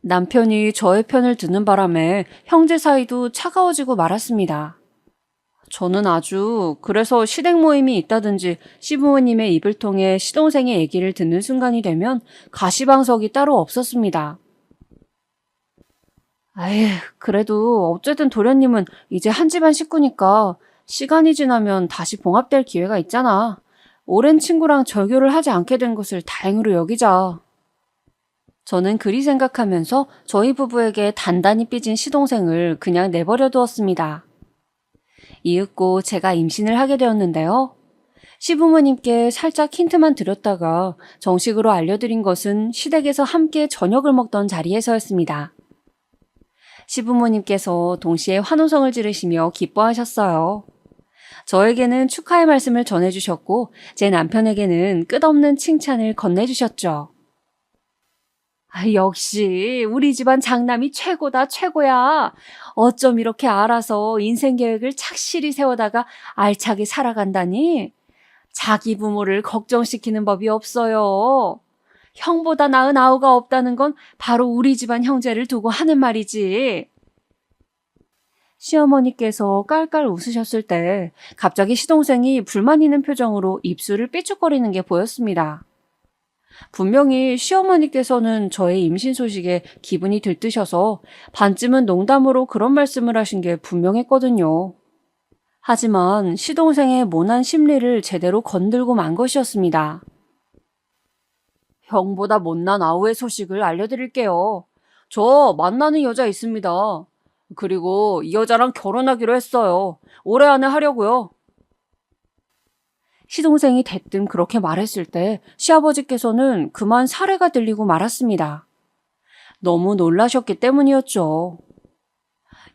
남편이 저의 편을 드는 바람에 형제 사이도 차가워지고 말았습니다. 저는 그래서 시댁 모임이 있다든지 시부모님의 입을 통해 시동생의 얘기를 듣는 순간이 되면 가시방석이 따로 없었습니다. 그래도 어쨌든 도련님은 이제 한 집안 식구니까 시간이 지나면 다시 봉합될 기회가 있잖아. 오랜 친구랑 절교를 하지 않게 된 것을 다행으로 여기자. 저는 그리 생각하면서 저희 부부에게 단단히 삐진 시동생을 그냥 내버려 두었습니다. 이윽고 제가 임신을 하게 되었는데요. 시부모님께 살짝 힌트만 드렸다가 정식으로 알려드린 것은 시댁에서 함께 저녁을 먹던 자리에서였습니다. 시부모님께서 동시에 환호성을 지르시며 기뻐하셨어요. 저에게는 축하의 말씀을 전해주셨고 제 남편에게는 끝없는 칭찬을 건네주셨죠. 역시 우리 집안 장남이 최고다 최고야. 어쩜 이렇게 알아서 인생 계획을 착실히 세우다가 알차게 살아간다니. 자기 부모를 걱정시키는 법이 없어요. 형보다 나은 아우가 없다는 건 바로 우리 집안 형제를 두고 하는 말이지. 시어머니께서 깔깔 웃으셨을 때 갑자기 시동생이 불만 있는 표정으로 입술을 삐죽거리는 게 보였습니다. 분명히 시어머니께서는 저의 임신 소식에 기분이 들뜨셔서 반쯤은 농담으로 그런 말씀을 하신 게 분명했거든요. 하지만 시동생의 모난 심리를 제대로 건들고 만 것이었습니다. 형보다 못난 아우의 소식을 알려드릴게요. 저 만나는 여자 있습니다. 그리고 이 여자랑 결혼하기로 했어요. 올해 안에 하려고요. 시동생이 대뜸 그렇게 말했을 때 시아버지께서는 그만 사례가 들리고 말았습니다. 너무 놀라셨기 때문이었죠.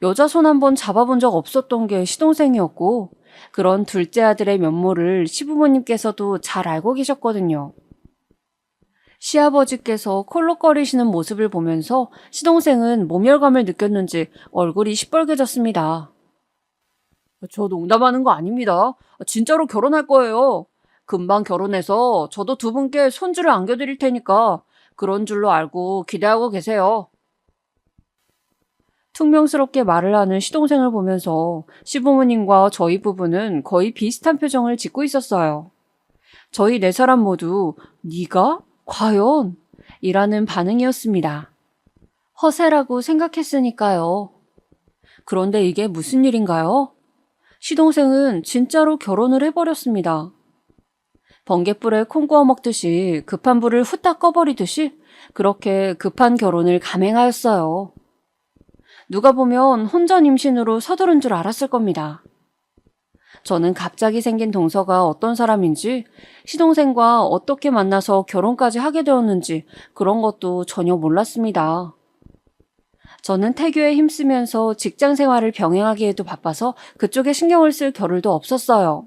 여자 손 한번 잡아본 적 없었던 게 시동생이었고 그런 둘째 아들의 면모를 시부모님께서도 잘 알고 계셨거든요. 시아버지께서 콜록거리시는 모습을 보면서 시동생은 모멸감을 느꼈는지 얼굴이 시뻘개졌습니다. 저 농담하는 거 아닙니다. 진짜로 결혼할 거예요. 금방 결혼해서 저도 두 분께 손주를 안겨드릴 테니까 그런 줄로 알고 기대하고 계세요. 퉁명스럽게 말을 하는 시동생을 보면서 시부모님과 저희 부부는 거의 비슷한 표정을 짓고 있었어요. 저희 네 사람 모두 네가? 과연? 이라는 반응이었습니다. 허세라고 생각했으니까요. 그런데 이게 무슨 일인가요? 시동생은 진짜로 결혼을 해버렸습니다. 번갯불에 콩 구워 먹듯이 급한 불을 후딱 꺼버리듯이 그렇게 급한 결혼을 감행하였어요. 누가 보면 혼전 임신으로 서두른 줄 알았을 겁니다. 저는 갑자기 생긴 동서가 어떤 사람인지, 시동생과 어떻게 만나서 결혼까지 하게 되었는지 그런 것도 전혀 몰랐습니다. 저는 태교에 힘쓰면서 직장 생활을 병행하기에도 바빠서 그쪽에 신경을 쓸 겨를도 없었어요.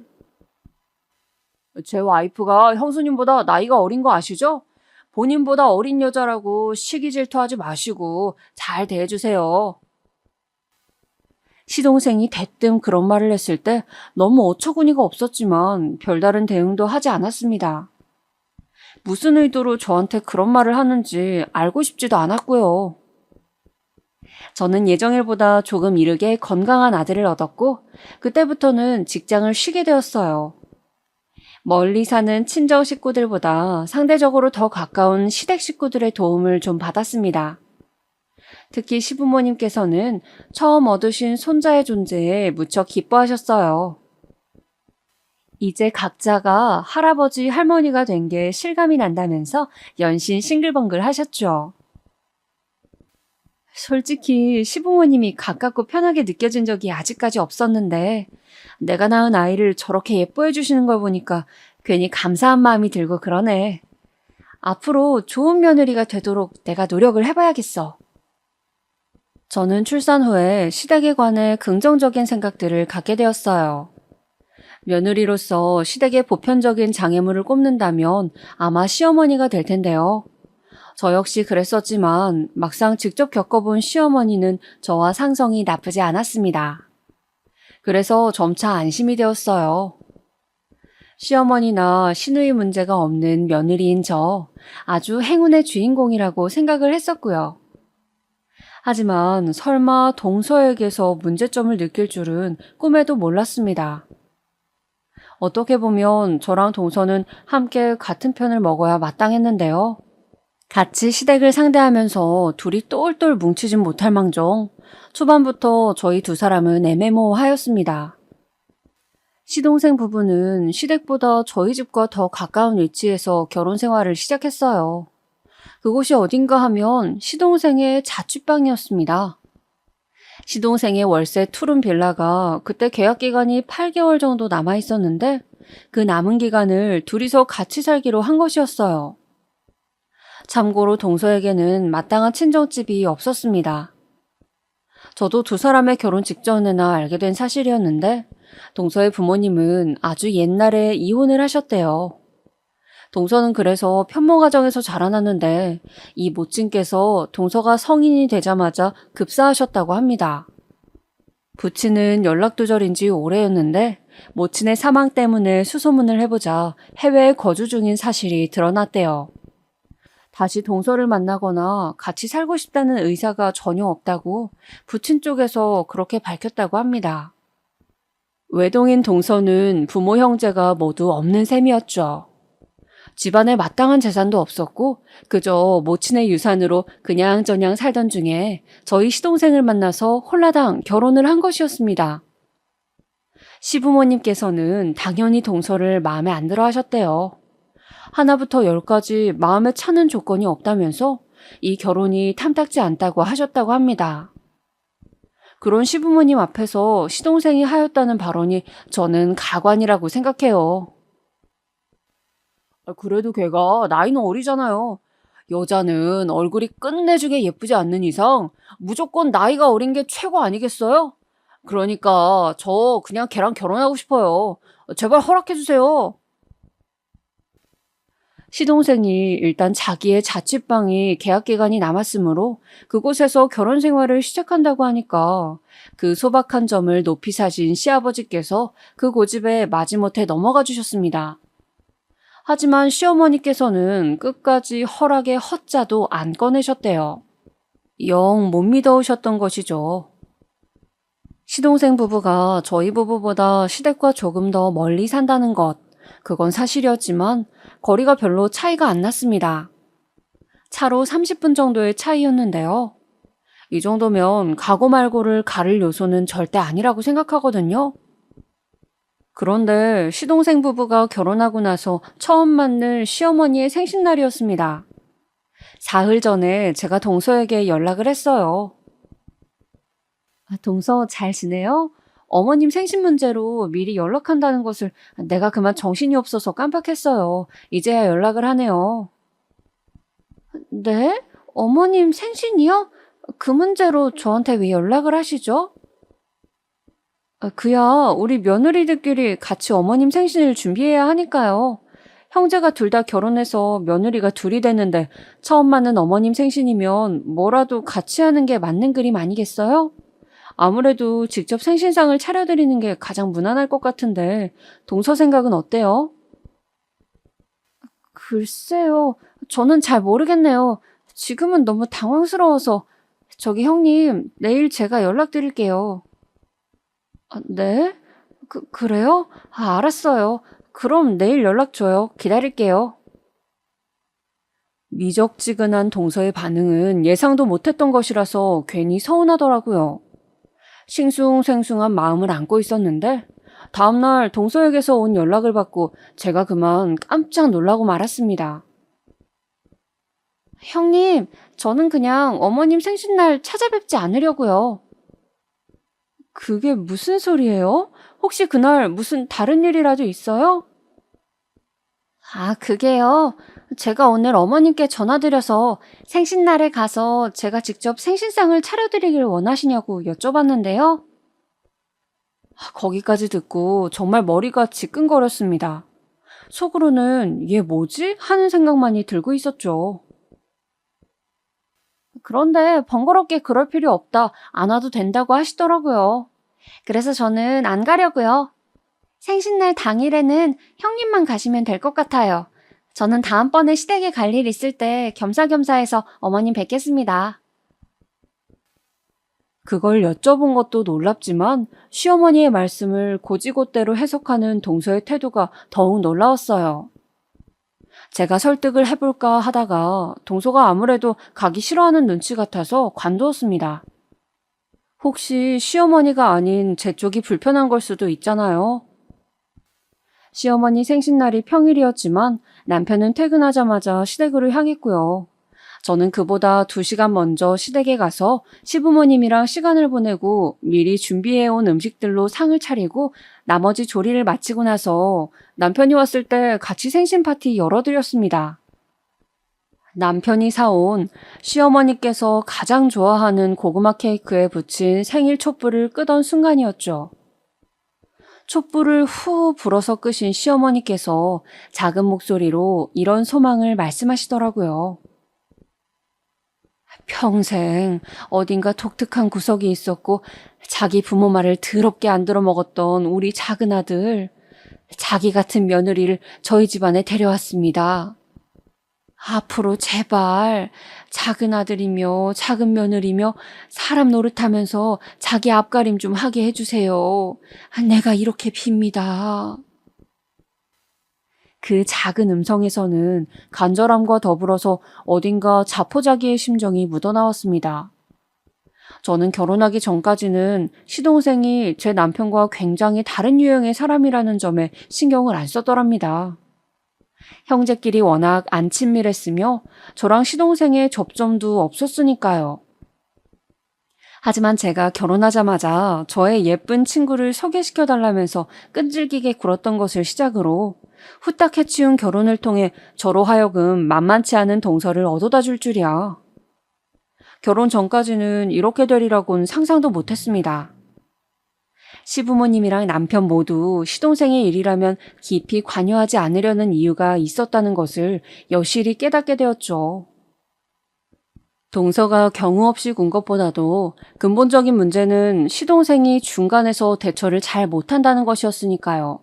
제 와이프가 형수님보다 나이가 어린 거 아시죠? 본인보다 어린 여자라고 시기 질투하지 마시고 잘 대해주세요. 시동생이 대뜸 그런 말을 했을 때 너무 어처구니가 없었지만 별다른 대응도 하지 않았습니다. 무슨 의도로 저한테 그런 말을 하는지 알고 싶지도 않았고요. 저는 예정일보다 조금 이르게 건강한 아들을 얻었고 그때부터는 직장을 쉬게 되었어요. 멀리 사는 친정 식구들보다 상대적으로 더 가까운 시댁 식구들의 도움을 좀 받았습니다. 특히 시부모님께서는 처음 얻으신 손자의 존재에 무척 기뻐하셨어요. 이제 각자가 할아버지, 할머니가 된 게 실감이 난다면서 연신 싱글벙글 하셨죠. 솔직히 시부모님이 가깝고 편하게 느껴진 적이 아직까지 없었는데 내가 낳은 아이를 저렇게 예뻐해 주시는 걸 보니까 괜히 감사한 마음이 들고 그러네. 앞으로 좋은 며느리가 되도록 내가 노력을 해봐야겠어. 저는 출산 후에 시댁에 관해 긍정적인 생각들을 갖게 되었어요. 며느리로서 시댁의 보편적인 장애물을 꼽는다면 아마 시어머니가 될 텐데요. 저 역시 그랬었지만 막상 직접 겪어본 시어머니는 저와 상성이 나쁘지 않았습니다. 그래서 점차 안심이 되었어요. 시어머니나 시누이 문제가 없는 며느리인 저 아주 행운의 주인공이라고 생각을 했었고요. 하지만 설마 동서에게서 문제점을 느낄 줄은 꿈에도 몰랐습니다. 어떻게 보면 저랑 동서는 함께 같은 편을 먹어야 마땅했는데요. 같이 시댁을 상대하면서 둘이 똘똘 뭉치진 못할 망정 초반부터 저희 두 사람은 애매모호하였습니다. 시동생 부부는 시댁보다 저희 집과 더 가까운 위치에서 결혼 생활을 시작했어요. 그곳이 어딘가 하면 시동생의 자취방이었습니다. 시동생의 월세 투룸 빌라가 그때 계약 기간이 8개월 정도 남아 있었는데 그 남은 기간을 둘이서 같이 살기로 한 것이었어요. 참고로 동서에게는 마땅한 친정집이 없었습니다. 저도 두 사람의 결혼 직전에나 알게 된 사실이었는데 동서의 부모님은 아주 옛날에 이혼을 하셨대요. 동서는 그래서 편모 가정에서 자라났는데 이 모친께서 동서가 성인이 되자마자 급사하셨다고 합니다. 부친은 연락두절인 지 오래였는데 모친의 사망 때문에 수소문을 해보자 해외에 거주 중인 사실이 드러났대요. 다시 동서를 만나거나 같이 살고 싶다는 의사가 전혀 없다고 부친 쪽에서 그렇게 밝혔다고 합니다. 외동인 동서는 부모 형제가 모두 없는 셈이었죠. 집안에 마땅한 재산도 없었고 그저 모친의 유산으로 그냥저냥 살던 중에 저희 시동생을 만나서 홀라당 결혼을 한 것이었습니다. 시부모님께서는 당연히 동서를 마음에 안 들어 하셨대요. 하나부터 열까지 마음에 차는 조건이 없다면서 이 결혼이 탐탁지 않다고 하셨다고 합니다. 그런 시부모님 앞에서 시동생이 하였다는 발언이 저는 가관이라고 생각해요. 그래도 걔가 나이는 어리잖아요. 여자는 얼굴이 끝내주게 예쁘지 않는 이상 무조건 나이가 어린 게 최고 아니겠어요? 그러니까 저 그냥 걔랑 결혼하고 싶어요. 제발 허락해주세요. 시동생이 일단 자기의 자취방이 계약 기간이 남았으므로 그곳에서 결혼 생활을 시작한다고 하니까 그 소박한 점을 높이 사신 시아버지께서 그 고집에 마지못해 넘어가 주셨습니다. 하지만 시어머니께서는 끝까지 허락의 허자도 안 꺼내셨대요. 영 못 믿어오셨던 것이죠. 시동생 부부가 저희 부부보다 시댁과 조금 더 멀리 산다는 것, 그건 사실이었지만 거리가 별로 차이가 안 났습니다. 차로 30분 정도의 차이였는데요. 이 정도면 가고 말고를 가를 요소는 절대 아니라고 생각하거든요. 그런데 시동생 부부가 결혼하고 나서 처음 맞는 시어머니의 생신날이었습니다. 사흘 전에 제가 동서에게 연락을 했어요. 동서 잘 지내요? 어머님 생신 문제로 미리 연락한다는 것을 내가 그만 정신이 없어서 깜빡했어요. 이제야 연락을 하네요. 네? 어머님 생신이요? 그 문제로 저한테 왜 연락을 하시죠? 그야 우리 며느리들끼리 같이 어머님 생신을 준비해야 하니까요. 형제가 둘 다 결혼해서 며느리가 둘이 됐는데 처음 맞는 어머님 생신이면 뭐라도 같이 하는 게 맞는 그림 아니겠어요? 아무래도 직접 생신상을 차려드리는 게 가장 무난할 것 같은데 동서 생각은 어때요? 글쎄요. 저는 잘 모르겠네요. 지금은 너무 당황스러워서. 저기 형님, 내일 제가 연락드릴게요. 네? 그래요? 알았어요. 그럼 내일 연락 줘요. 기다릴게요. 미적지근한 동서의 반응은 예상도 못했던 것이라서 괜히 서운하더라고요. 싱숭생숭한 마음을 안고 있었는데 다음날 동서에게서 온 연락을 받고 제가 그만 깜짝 놀라고 말았습니다. 형님, 저는 그냥 어머님 생신날 찾아뵙지 않으려고요. 그게 무슨 소리예요? 혹시 그날 무슨 다른 일이라도 있어요? 그게요. 제가 오늘 어머님께 전화드려서 생신날에 가서 제가 직접 생신상을 차려드리길 원하시냐고 여쭤봤는데요. 거기까지 듣고 정말 머리가 지끈거렸습니다. 속으로는 얘 뭐지? 하는 생각만이 들고 있었죠. 그런데 번거롭게 그럴 필요 없다. 안 와도 된다고 하시더라고요. 그래서 저는 안 가려고요. 생신날 당일에는 형님만 가시면 될 것 같아요. 저는 다음번에 시댁에 갈 일 있을 때 겸사겸사해서 어머님 뵙겠습니다. 그걸 여쭤본 것도 놀랍지만 시어머니의 말씀을 곧이곧대로 해석하는 동서의 태도가 더욱 놀라웠어요. 제가 설득을 해볼까 하다가 동서가 아무래도 가기 싫어하는 눈치 같아서 관두었습니다. 혹시 시어머니가 아닌 제 쪽이 불편한 걸 수도 있잖아요. 시어머니 생신날이 평일이었지만 남편은 퇴근하자마자 시댁으로 향했고요. 저는 그보다 2시간 먼저 시댁에 가서 시부모님이랑 시간을 보내고 미리 준비해온 음식들로 상을 차리고 나머지 조리를 마치고 나서 남편이 왔을 때 같이 생신 파티 열어드렸습니다. 남편이 사온 시어머니께서 가장 좋아하는 고구마 케이크에 붙인 생일 촛불을 끄던 순간이었죠. 촛불을 후 불어서 끄신 시어머니께서 작은 목소리로 이런 소망을 말씀하시더라고요. 평생 어딘가 독특한 구석이 있었고 자기 부모 말을 더럽게 안 들어먹었던 우리 작은 아들, 자기 같은 며느리를 저희 집안에 데려왔습니다. 앞으로 제발 작은 아들이며 작은 며느리며 사람 노릇하면서 자기 앞가림 좀 하게 해주세요. 내가 이렇게 빕니다. 그 작은 음성에서는 간절함과 더불어서 어딘가 자포자기의 심정이 묻어나왔습니다. 저는 결혼하기 전까지는 시동생이 제 남편과 굉장히 다른 유형의 사람이라는 점에 신경을 안 썼더랍니다. 형제끼리 워낙 안 친밀했으며 저랑 시동생의 접점도 없었으니까요. 하지만 제가 결혼하자마자 저의 예쁜 친구를 소개시켜달라면서 끈질기게 굴었던 것을 시작으로 후딱 해치운 결혼을 통해 저로 하여금 만만치 않은 동서를 얻어다 줄 줄이야. 결혼 전까지는 이렇게 되리라고는 상상도 못했습니다. 시부모님이랑 남편 모두 시동생의 일이라면 깊이 관여하지 않으려는 이유가 있었다는 것을 여실히 깨닫게 되었죠. 동서가 경우 없이 군 것보다도 근본적인 문제는 시동생이 중간에서 대처를 잘 못한다는 것이었으니까요.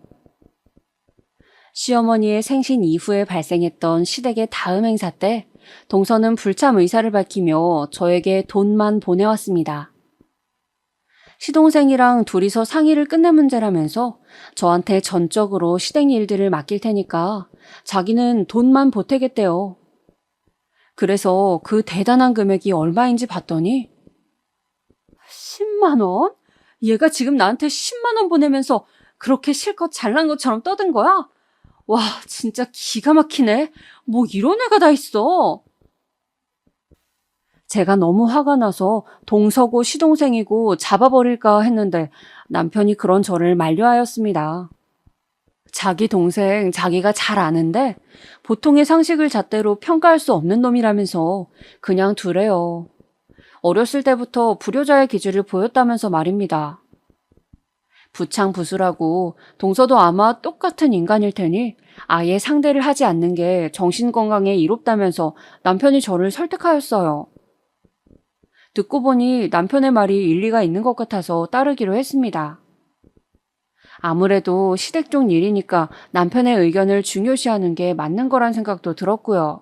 시어머니의 생신 이후에 발생했던 시댁의 다음 행사 때 동서는 불참 의사를 밝히며 저에게 돈만 보내왔습니다. 시동생이랑 둘이서 상의를 끝낼 문제라면서 저한테 전적으로 시댁 일들을 맡길 테니까 자기는 돈만 보태겠대요. 그래서 그 대단한 금액이 얼마인지 봤더니 10만 원? 얘가 지금 나한테 10만 원 보내면서 그렇게 실컷 잘난 것처럼 떠든 거야? 와, 진짜 기가 막히네. 뭐 이런 애가 다 있어. 제가 너무 화가 나서 동서고 시동생이고 잡아버릴까 했는데 남편이 그런 저를 만류하였습니다. 자기 동생 자기가 잘 아는데 보통의 상식을 잣대로 평가할 수 없는 놈이라면서 그냥 두래요. 어렸을 때부터 불효자의 기질을 보였다면서 말입니다. 부창부수라고 동서도 아마 똑같은 인간일 테니 아예 상대를 하지 않는 게 정신건강에 이롭다면서 남편이 저를 설득하였어요. 듣고 보니 남편의 말이 일리가 있는 것 같아서 따르기로 했습니다. 아무래도 시댁 쪽 일이니까 남편의 의견을 중요시하는 게 맞는 거란 생각도 들었고요.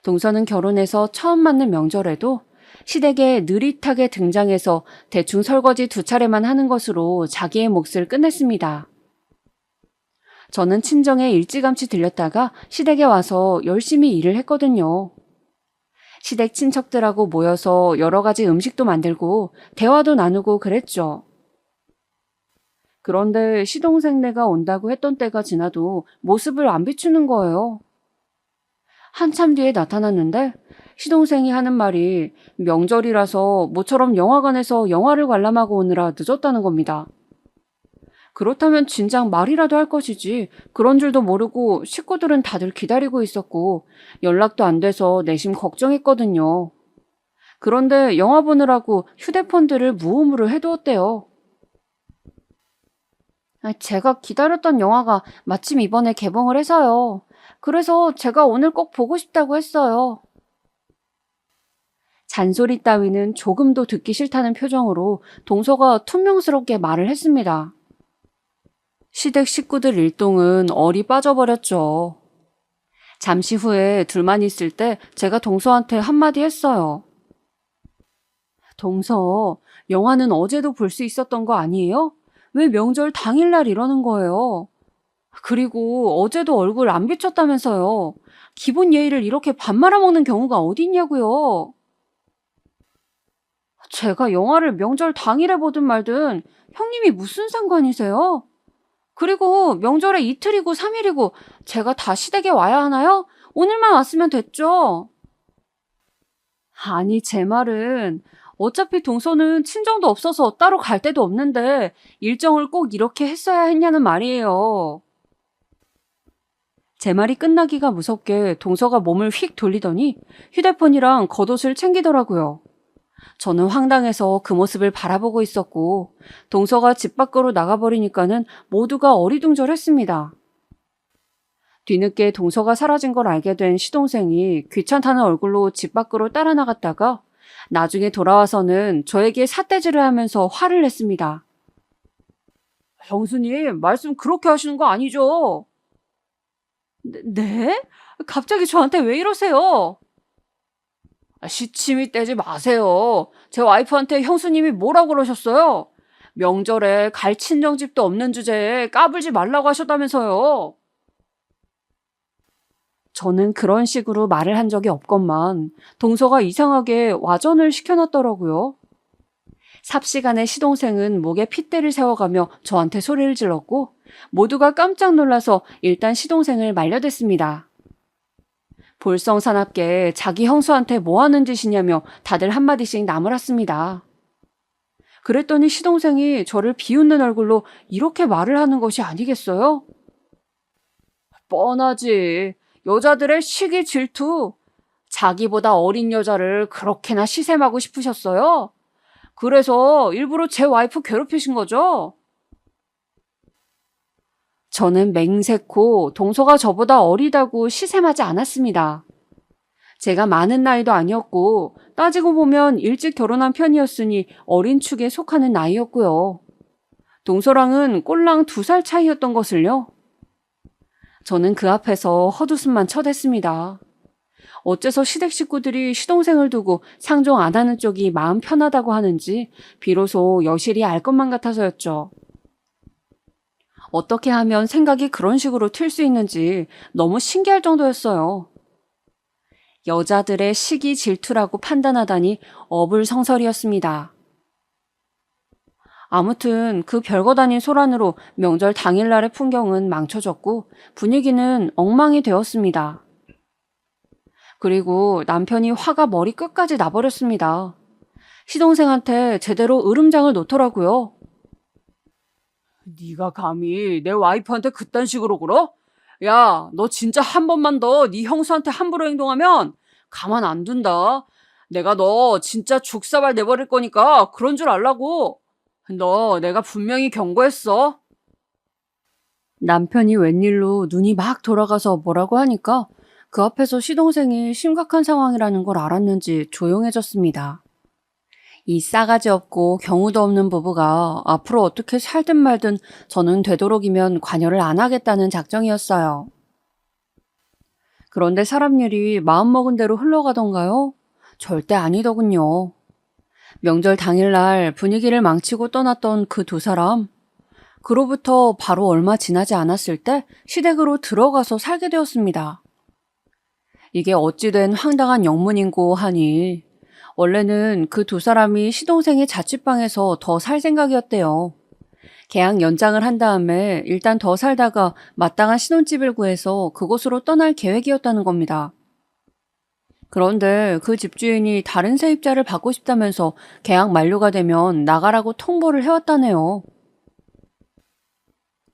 동서는 결혼해서 처음 맞는 명절에도 시댁에 느릿하게 등장해서 대충 설거지 2차례만 하는 것으로 자기의 몫을 끝냈습니다. 저는 친정에 일찌감치 들렸다가 시댁에 와서 열심히 일을 했거든요. 시댁 친척들하고 모여서 여러 가지 음식도 만들고 대화도 나누고 그랬죠. 그런데 시동생네가 온다고 했던 때가 지나도 모습을 안 비추는 거예요. 한참 뒤에 나타났는데 시동생이 하는 말이 명절이라서 모처럼 영화관에서 영화를 관람하고 오느라 늦었다는 겁니다. 그렇다면 진작 말이라도 할 것이지 그런 줄도 모르고 식구들은 다들 기다리고 있었고 연락도 안 돼서 내심 걱정했거든요. 그런데 영화 보느라고 휴대폰들을 무음으로 해두었대요. 제가 기다렸던 영화가 마침 이번에 개봉을 해서요. 그래서 제가 오늘 꼭 보고 싶다고 했어요. 잔소리 따위는 조금도 듣기 싫다는 표정으로 동서가 퉁명스럽게 말을 했습니다. 시댁 식구들 일동은 얼이 빠져버렸죠. 잠시 후에 둘만 있을 때 제가 동서한테 한마디 했어요. 동서, 영화는 어제도 볼 수 있었던 거 아니에요? 왜 명절 당일날 이러는 거예요? 그리고 어제도 얼굴 안 비쳤다면서요. 기본 예의를 이렇게 밥 말아먹는 경우가 어디 있냐고요. 제가 영화를 명절 당일에 보든 말든 형님이 무슨 상관이세요? 그리고 명절에 이틀이고 3일이고 제가 다 시댁에 와야 하나요? 오늘만 왔으면 됐죠. 아니, 제 말은 어차피 동서는 친정도 없어서 따로 갈 데도 없는데 일정을 꼭 이렇게 했어야 했냐는 말이에요. 제 말이 끝나기가 무섭게 동서가 몸을 휙 돌리더니 휴대폰이랑 겉옷을 챙기더라고요. 저는 황당해서 그 모습을 바라보고 있었고 동서가 집 밖으로 나가버리니까는 모두가 어리둥절했습니다. 뒤늦게 동서가 사라진 걸 알게 된 시동생이 귀찮다는 얼굴로 집 밖으로 따라 나갔다가 나중에 돌아와서는 저에게 삿대질을 하면서 화를 냈습니다. 형수님, 말씀 그렇게 하시는 거 아니죠? 네? 갑자기 저한테 왜 이러세요? 시침이 떼지 마세요. 제 와이프한테 형수님이 뭐라고 그러셨어요? 명절에 갈 친정집도 없는 주제에 까불지 말라고 하셨다면서요. 저는 그런 식으로 말을 한 적이 없건만 동서가 이상하게 와전을 시켜놨더라고요. 삽시간에 시동생은 목에 핏대를 세워가며 저한테 소리를 질렀고 모두가 깜짝 놀라서 일단 시동생을 말려댔습니다. 볼썽사납게 자기 형수한테 뭐 하는 짓이냐며 다들 한마디씩 나무랐습니다. 그랬더니 시동생이 저를 비웃는 얼굴로 이렇게 말을 하는 것이 아니겠어요? 뻔하지. 여자들의 시기 질투. 자기보다 어린 여자를 그렇게나 시샘하고 싶으셨어요? 그래서 일부러 제 와이프 괴롭히신 거죠? 저는 맹세코 동서가 저보다 어리다고 시샘하지 않았습니다. 제가 많은 나이도 아니었고 따지고 보면 일찍 결혼한 편이었으니 어린 축에 속하는 나이였고요. 동서랑은 꼴랑 2살 차이였던 것을요. 저는 그 앞에서 헛웃음만 쳐댔습니다. 어째서 시댁 식구들이 시동생을 두고 상종 안 하는 쪽이 마음 편하다고 하는지 비로소 여실히 알 것만 같아서였죠. 어떻게 하면 생각이 그런 식으로 튈 수 있는지 너무 신기할 정도였어요. 여자들의 시기 질투라고 판단하다니 어불성설이었습니다. 아무튼 그 별것 아닌 소란으로 명절 당일날의 풍경은 망쳐졌고 분위기는 엉망이 되었습니다. 그리고 남편이 화가 머리 끝까지 나버렸습니다. 시동생한테 제대로 으름장을 놓더라고요. 네가 감히 내 와이프한테 그딴 식으로 굴어? 야, 너 진짜 한 번만 더 네 형수한테 함부로 행동하면 가만 안 둔다. 내가 너 진짜 죽사발 내버릴 거니까 그런 줄 알라고. 너 내가 분명히 경고했어. 남편이 웬일로 눈이 막 돌아가서 뭐라고 하니까 그 앞에서 시동생이 심각한 상황이라는 걸 알았는지 조용해졌습니다. 이 싸가지 없고 경우도 없는 부부가 앞으로 어떻게 살든 말든 저는 되도록이면 관여를 안 하겠다는 작정이었어요. 그런데 사람 일이 마음먹은 대로 흘러가던가요? 절대 아니더군요. 명절 당일날 분위기를 망치고 떠났던 그 2사람. 그로부터 바로 얼마 지나지 않았을 때 시댁으로 들어가서 살게 되었습니다. 이게 어찌된 황당한 영문인고 하니 원래는 그 2사람이 시동생의 자취방에서 더 살 생각이었대요. 계약 연장을 한 다음에 일단 더 살다가 마땅한 신혼집을 구해서 그곳으로 떠날 계획이었다는 겁니다. 그런데 그 집주인이 다른 세입자를 받고 싶다면서 계약 만료가 되면 나가라고 통보를 해왔다네요.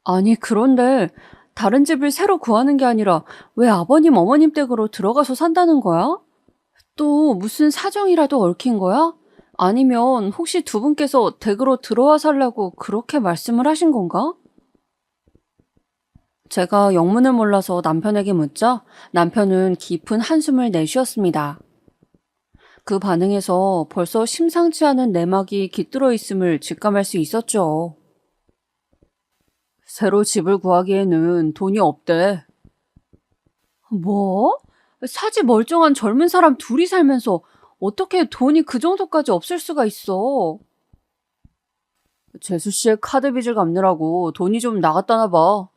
아니 그런데 다른 집을 새로 구하는 게 아니라 왜 아버님 어머님 댁으로 들어가서 산다는 거야? 또 무슨 사정이라도 얽힌 거야? 아니면 혹시 2분께서 댁으로 들어와 살라고 그렇게 말씀을 하신 건가? 제가 영문을 몰라서 남편에게 묻자 남편은 깊은 한숨을 내쉬었습니다. 그 반응에서 벌써 심상치 않은 내막이 깃들어 있음을 직감할 수 있었죠. 새로 집을 구하기에는 돈이 없대. 뭐? 사지 멀쩡한 젊은 사람 둘이 살면서 어떻게 돈이 그 정도까지 없을 수가 있어? 재수 씨의 카드 빚을 갚느라고 돈이 좀 나갔다나 봐.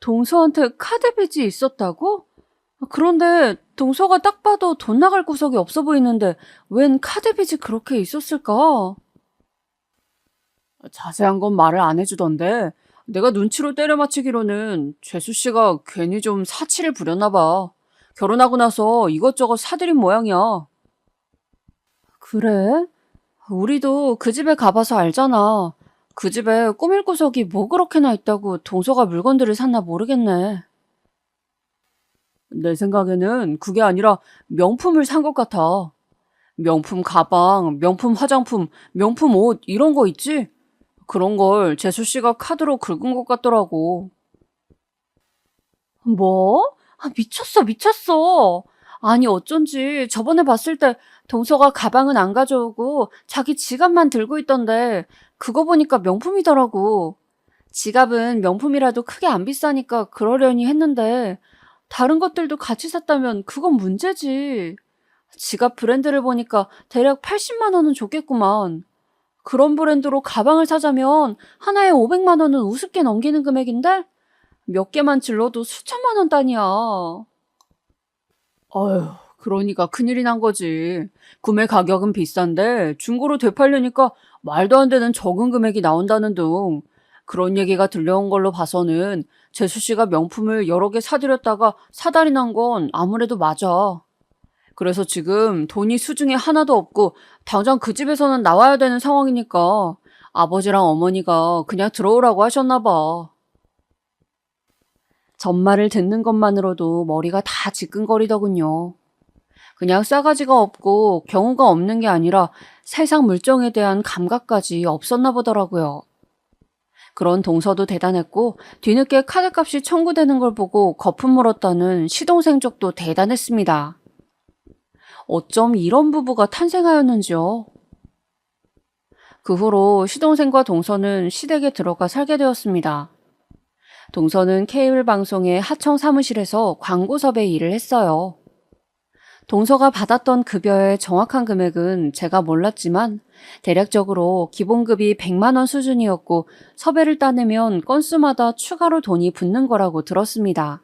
동서한테 카드 빚이 있었다고? 그런데 동서가 딱 봐도 돈 나갈 구석이 없어 보이는데 웬 카드 빚이 그렇게 있었을까? 자세한 건 말을 안 해주던데 내가 눈치로 때려 맞히기로는 재수 씨가 괜히 좀 사치를 부렸나 봐. 결혼하고 나서 이것저것 사들인 모양이야. 그래? 우리도 그 집에 가봐서 알잖아. 그 집에 꾸밀 구석이 뭐 그렇게나 있다고 동서가 물건들을 샀나 모르겠네. 내 생각에는 그게 아니라 명품을 산 것 같아. 명품 가방, 명품 화장품, 명품 옷 이런 거 있지? 그런 걸 재수 씨가 카드로 긁은 것 같더라고. 뭐? 미쳤어, 미쳤어. 아니, 어쩐지 저번에 봤을 때 동서가 가방은 안 가져오고 자기 지갑만 들고 있던데 그거 보니까 명품이더라고. 지갑은 명품이라도 크게 안 비싸니까 그러려니 했는데 다른 것들도 같이 샀다면 그건 문제지. 지갑 브랜드를 보니까 대략 80만 원은 줬겠구만. 그런 브랜드로 가방을 사자면 하나에 500만 원은 우습게 넘기는 금액인데 몇 개만 질러도 수천만 원 단위야. 어휴, 그러니까 큰일이 난 거지. 구매 가격은 비싼데 중고로 되팔려니까 말도 안 되는 적은 금액이 나온다는 등 그런 얘기가 들려온 걸로 봐서는 재수 씨가 명품을 여러 개 사들였다가 사달이 난 건 아무래도 맞아. 그래서 지금 돈이 수중에 하나도 없고 당장 그 집에서는 나와야 되는 상황이니까 아버지랑 어머니가 그냥 들어오라고 하셨나 봐. 전말을 듣는 것만으로도 머리가 다 지끈거리더군요. 그냥 싸가지가 없고 경우가 없는 게 아니라 세상 물정에 대한 감각까지 없었나 보더라고요. 그런 동서도 대단했고 뒤늦게 카드값이 청구되는 걸 보고 거품 물었다는 시동생 쪽도 대단했습니다. 어쩜 이런 부부가 탄생하였는지요. 그 후로 시동생과 동서는 시댁에 들어가 살게 되었습니다. 동서는 케이블 방송의 하청 사무실에서 광고섭의 일을 했어요. 동서가 받았던 급여의 정확한 금액은 제가 몰랐지만 대략적으로 기본급이 100만 원 수준이었고 섭외를 따내면 건수마다 추가로 돈이 붙는 거라고 들었습니다.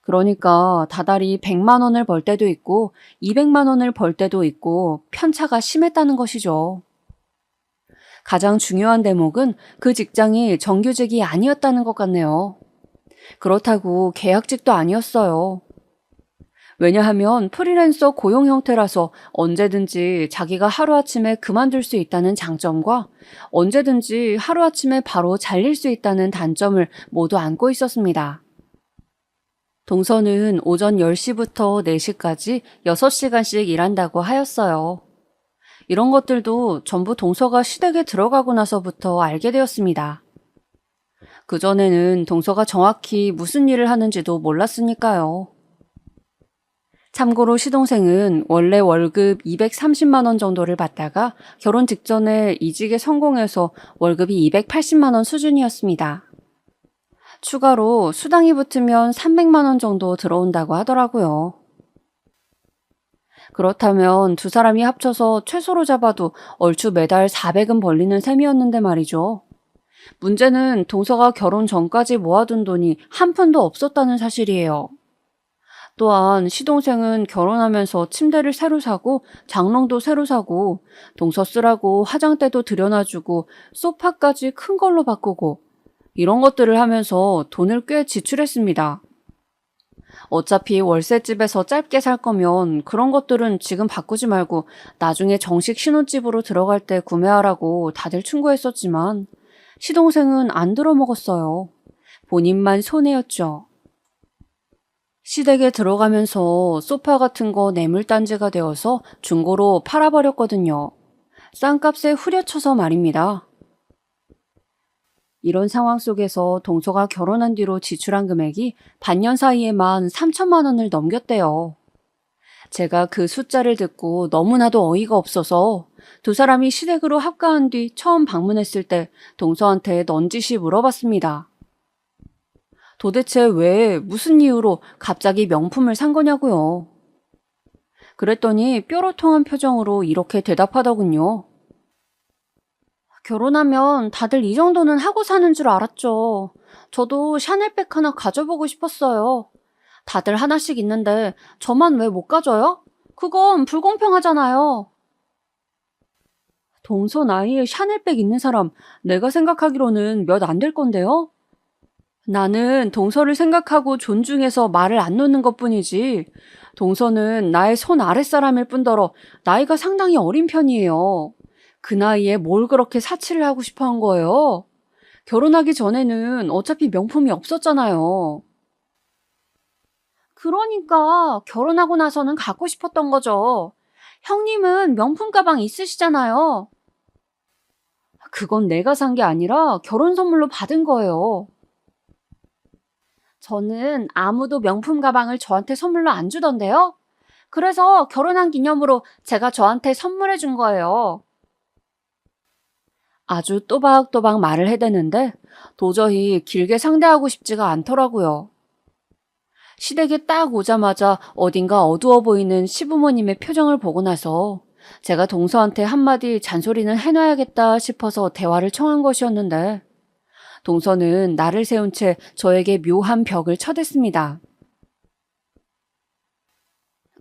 그러니까 다달이 100만 원을 벌 때도 있고 200만 원을 벌 때도 있고 편차가 심했다는 것이죠. 가장 중요한 대목은 그 직장이 정규직이 아니었다는 것 같네요. 그렇다고 계약직도 아니었어요. 왜냐하면 프리랜서 고용 형태라서 언제든지 자기가 하루아침에 그만둘 수 있다는 장점과 언제든지 하루아침에 바로 잘릴 수 있다는 단점을 모두 안고 있었습니다. 동서는 오전 10시부터 4시까지 6시간씩 일한다고 하였어요. 이런 것들도 전부 동서가 시댁에 들어가고 나서부터 알게 되었습니다. 그전에는 동서가 정확히 무슨 일을 하는지도 몰랐으니까요. 참고로 시동생은 원래 월급 230만 원 정도를 받다가 결혼 직전에 이직에 성공해서 월급이 280만 원 수준이었습니다. 추가로 수당이 붙으면 300만 원 정도 들어온다고 하더라고요. 그렇다면 두 사람이 합쳐서 최소로 잡아도 얼추 매달 400은 벌리는 셈이었는데 말이죠. 문제는 동서가 결혼 전까지 모아둔 돈이 한 푼도 없었다는 사실이에요. 또한 시동생은 결혼하면서 침대를 새로 사고 장롱도 새로 사고 동서 쓰라고 화장대도 들여놔주고 소파까지 큰 걸로 바꾸고 이런 것들을 하면서 돈을 꽤 지출했습니다. 어차피 월세집에서 짧게 살 거면 그런 것들은 지금 바꾸지 말고 나중에 정식 신혼집으로 들어갈 때 구매하라고 다들 충고했었지만 시동생은 안 들어먹었어요. 본인만 손해였죠. 시댁에 들어가면서 소파 같은 거 뇌물단지가 되어서 중고로 팔아버렸거든요. 싼 값에 후려쳐서 말입니다. 이런 상황 속에서 동서가 결혼한 뒤로 지출한 금액이 반년 사이에만 3천만 원을 넘겼대요. 제가 그 숫자를 듣고 너무나도 어이가 없어서 두 사람이 시댁으로 합가한 뒤 처음 방문했을 때 동서한테 넌지시 물어봤습니다. 도대체 왜 무슨 이유로 갑자기 명품을 산 거냐고요. 그랬더니 뾰로통한 표정으로 이렇게 대답하더군요. 결혼하면 다들 이 정도는 하고 사는 줄 알았죠. 저도 샤넬백 하나 가져보고 싶었어요. 다들 하나씩 있는데 저만 왜 못 가져요? 그건 불공평하잖아요. 동서 나이에 샤넬백 있는 사람 내가 생각하기로는 몇 안 될 건데요? 나는 동서를 생각하고 존중해서 말을 안 놓는 것뿐이지 동서는 나의 손 아랫사람일 뿐더러 나이가 상당히 어린 편이에요. 그 나이에 뭘 그렇게 사치를 하고 싶어 한 거예요? 결혼하기 전에는 어차피 명품이 없었잖아요. 그러니까 결혼하고 나서는 갖고 싶었던 거죠. 형님은 명품 가방 있으시잖아요. 그건 내가 산 게 아니라 결혼 선물로 받은 거예요. 저는 아무도 명품 가방을 저한테 선물로 안 주던데요. 그래서 결혼한 기념으로 제가 저한테 선물해 준 거예요. 아주 또박또박 말을 해대는데 도저히 길게 상대하고 싶지가 않더라고요. 시댁에 딱 오자마자 어딘가 어두워 보이는 시부모님의 표정을 보고 나서 제가 동서한테 한마디 잔소리는 해놔야겠다 싶어서 대화를 청한 것이었는데 동서는 나를 세운 채 저에게 묘한 벽을 쳐댔습니다.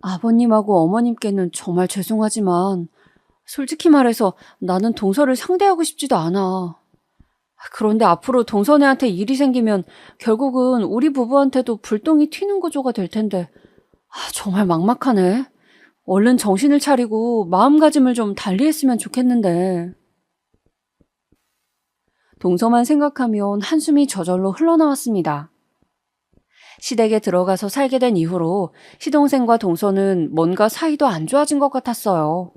아버님하고 어머님께는 정말 죄송하지만 솔직히 말해서 나는 동서를 상대하고 싶지도 않아. 그런데 앞으로 동서네한테 일이 생기면 결국은 우리 부부한테도 불똥이 튀는 구조가 될 텐데 정말 막막하네. 얼른 정신을 차리고 마음가짐을 좀 달리했으면 좋겠는데. 동서만 생각하면 한숨이 저절로 흘러나왔습니다. 시댁에 들어가서 살게 된 이후로 시동생과 동서는 뭔가 사이도 안 좋아진 것 같았어요.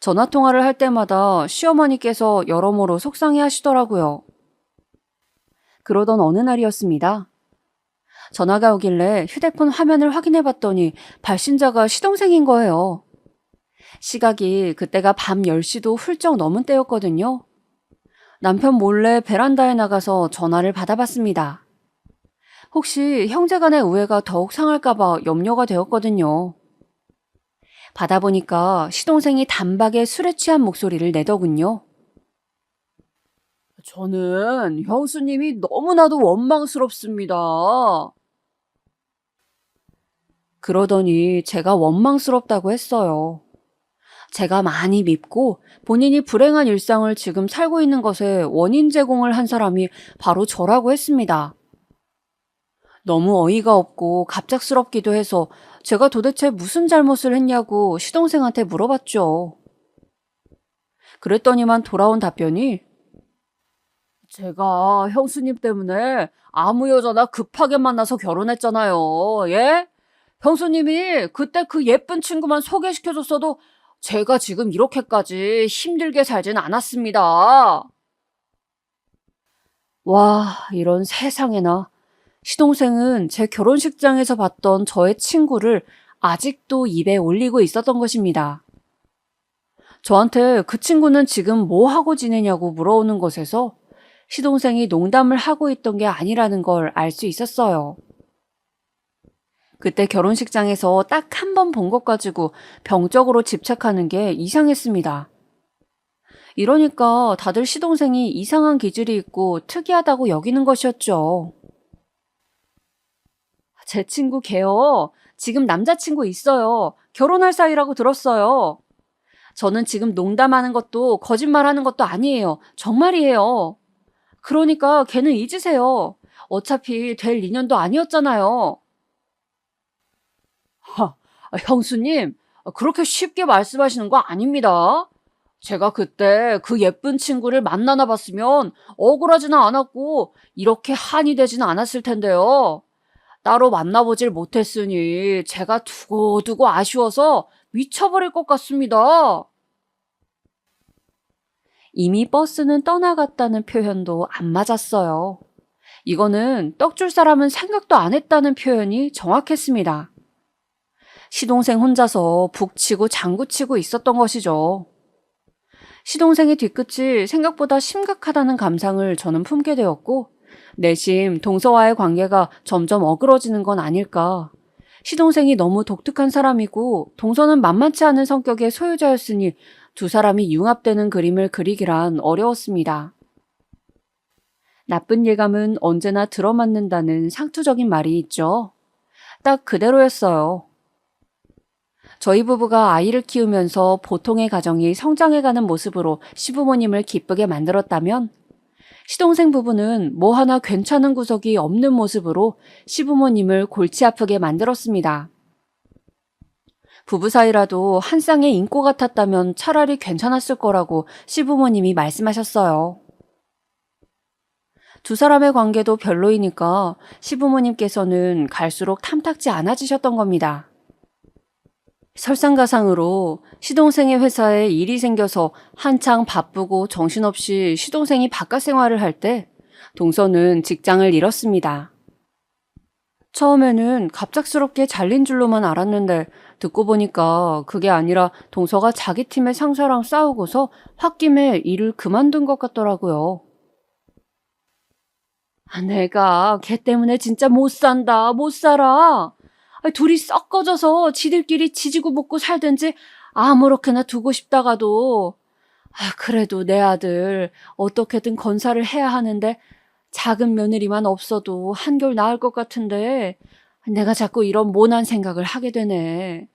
전화통화를 할 때마다 시어머니께서 여러모로 속상해 하시더라고요. 그러던 어느 날이었습니다. 전화가 오길래 휴대폰 화면을 확인해 봤더니 발신자가 시동생인 거예요. 시각이 그때가 밤 10시도 훌쩍 넘은 때였거든요. 남편 몰래 베란다에 나가서 전화를 받아봤습니다. 혹시 형제간의 우애가 더욱 상할까봐 염려가 되었거든요. 받아보니까 시동생이 단박에 술에 취한 목소리를 내더군요. 저는 형수님이 너무나도 원망스럽습니다. 그러더니 제가 원망스럽다고 했어요. 제가 많이 밉고 본인이 불행한 일상을 지금 살고 있는 것에 원인 제공을 한 사람이 바로 저라고 했습니다. 너무 어이가 없고 갑작스럽기도 해서 제가 도대체 무슨 잘못을 했냐고 시동생한테 물어봤죠. 그랬더니만 돌아온 답변이 제가 형수님 때문에 아무 여자나 급하게 만나서 결혼했잖아요. 예? 형수님이 그때 그 예쁜 친구만 소개시켜줬어도 제가 지금 이렇게까지 힘들게 살진 않았습니다. 와, 이런 세상에나. 시동생은 제 결혼식장에서 봤던 저의 친구를 아직도 입에 올리고 있었던 것입니다. 저한테 그 친구는 지금 뭐 하고 지내냐고 물어오는 것에서 시동생이 농담을 하고 있던 게 아니라는 걸 알 수 있었어요. 그때 결혼식장에서 딱 한 번 본 것 가지고 병적으로 집착하는 게 이상했습니다. 이러니까 다들 시동생이 이상한 기질이 있고 특이하다고 여기는 것이었죠. 제 친구 걔요. 지금 남자친구 있어요. 결혼할 사이라고 들었어요. 저는 지금 농담하는 것도 거짓말하는 것도 아니에요. 정말이에요. 그러니까 걔는 잊으세요. 어차피 될 인연도 아니었잖아요. 형수님, 그렇게 쉽게 말씀하시는 거 아닙니다. 제가 그때 그 예쁜 친구를 만나나 봤으면 억울하지는 않았고 이렇게 한이 되지는 않았을 텐데요. 따로 만나보질 못했으니 제가 두고두고 아쉬워서 미쳐버릴 것 같습니다. 이미 버스는 떠나갔다는 표현도 안 맞았어요. 이거는 떡줄 사람은 생각도 안 했다는 표현이 정확했습니다. 시동생 혼자서 북치고 장구치고 있었던 것이죠. 시동생의 뒤끝이 생각보다 심각하다는 감상을 저는 품게 되었고 내심 동서와의 관계가 점점 어그러지는 건 아닐까. 시동생이 너무 독특한 사람이고 동서는 만만치 않은 성격의 소유자였으니 두 사람이 융합되는 그림을 그리기란 어려웠습니다. 나쁜 예감은 언제나 들어맞는다는 상투적인 말이 있죠. 딱 그대로였어요. 저희 부부가 아이를 키우면서 보통의 가정이 성장해가는 모습으로 시부모님을 기쁘게 만들었다면 시동생 부부는 뭐 하나 괜찮은 구석이 없는 모습으로 시부모님을 골치 아프게 만들었습니다. 부부 사이라도 한 쌍의 인꼬 같았다면 차라리 괜찮았을 거라고 시부모님이 말씀하셨어요. 두 사람의 관계도 별로이니까 시부모님께서는 갈수록 탐탁지 않아지셨던 겁니다. 설상가상으로 시동생의 회사에 일이 생겨서 한창 바쁘고 정신없이 시동생이 바깥 생활을 할 때 동서는 직장을 잃었습니다. 처음에는 갑작스럽게 잘린 줄로만 알았는데 듣고 보니까 그게 아니라 동서가 자기 팀의 상사랑 싸우고서 홧김에 일을 그만둔 것 같더라고요. 내가 걔 때문에 진짜 못 산다, 못 살아. 둘이 썩어져서 지들끼리 지지고 볶고 살든지 아무렇게나 두고 싶다가도 그래도 내 아들 어떻게든 건사를 해야 하는데 작은 며느리만 없어도 한결 나을 것 같은데 내가 자꾸 이런 모난 생각을 하게 되네.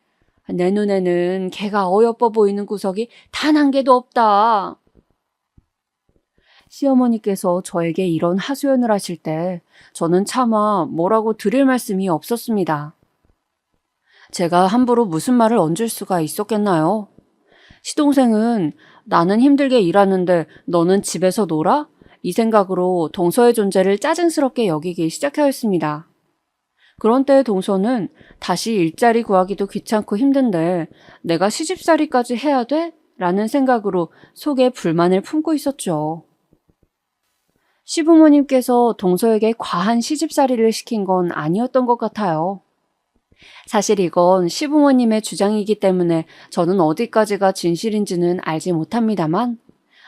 내 눈에는 걔가 어여뻐 보이는 구석이 단 한 개도 없다. 시어머니께서 저에게 이런 하소연을 하실 때 저는 차마 뭐라고 드릴 말씀이 없었습니다. 제가 함부로 무슨 말을 얹을 수가 있었겠나요? 시동생은 나는 힘들게 일하는데 너는 집에서 놀아? 이 생각으로 동서의 존재를 짜증스럽게 여기기 시작하였습니다. 그런 때의 동서는 다시 일자리 구하기도 귀찮고 힘든데 내가 시집살이까지 해야 돼? 라는 생각으로 속에 불만을 품고 있었죠. 시부모님께서 동서에게 과한 시집살이를 시킨 건 아니었던 것 같아요. 사실 이건 시부모님의 주장이기 때문에 저는 어디까지가 진실인지는 알지 못합니다만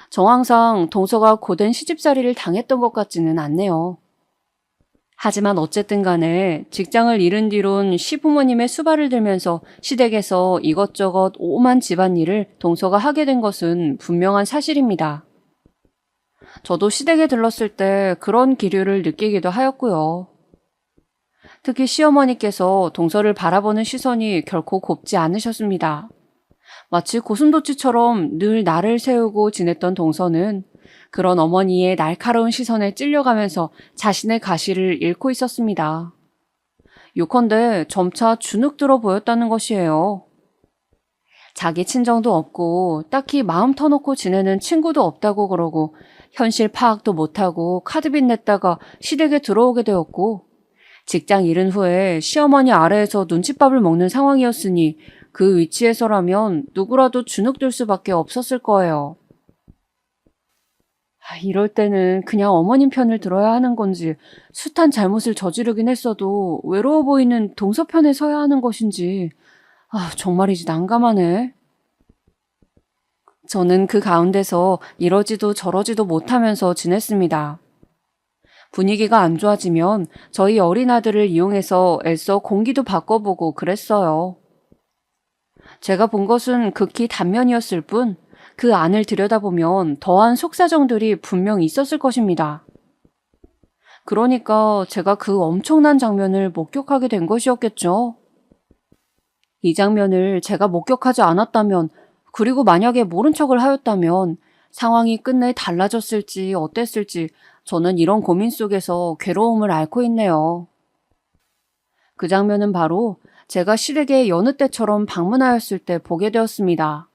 정황상 동서가 고된 시집살이를 당했던 것 같지는 않네요. 하지만 어쨌든 간에 직장을 잃은 뒤론 시부모님의 수발을 들면서 시댁에서 이것저것 오만 집안일을 동서가 하게 된 것은 분명한 사실입니다. 저도 시댁에 들렀을 때 그런 기류를 느끼기도 하였고요. 특히 시어머니께서 동서를 바라보는 시선이 결코 곱지 않으셨습니다. 마치 고슴도치처럼 늘 나를 세우고 지냈던 동서는 그런 어머니의 날카로운 시선에 찔려가면서 자신의 가시를 잃고 있었습니다. 요컨대 점차 주눅들어 보였다는 것이에요. 자기 친정도 없고 딱히 마음 터놓고 지내는 친구도 없다고 그러고 현실 파악도 못하고 카드빚 냈다가 시댁에 들어오게 되었고 직장 잃은 후에 시어머니 아래에서 눈칫밥을 먹는 상황이었으니 그 위치에서라면 누구라도 주눅들 수밖에 없었을 거예요. 이럴 때는 그냥 어머님 편을 들어야 하는 건지 숱한 잘못을 저지르긴 했어도 외로워 보이는 동서 편에 서야 하는 것인지 정말이지 난감하네. 저는 그 가운데서 이러지도 저러지도 못하면서 지냈습니다. 분위기가 안 좋아지면 저희 어린 아들을 이용해서 애써 공기도 바꿔보고 그랬어요. 제가 본 것은 극히 단면이었을 뿐 그 안을 들여다보면 더한 속사정들이 분명 있었을 것입니다. 그러니까 제가 그 엄청난 장면을 목격하게 된 것이었겠죠. 이 장면을 제가 목격하지 않았다면 그리고 만약에 모른 척을 하였다면 상황이 끝내 달라졌을지 어땠을지 저는 이런 고민 속에서 괴로움을 앓고 있네요. 그 장면은 바로 제가 시댁에 여느 때처럼 방문하였을 때 보게 되었습니다.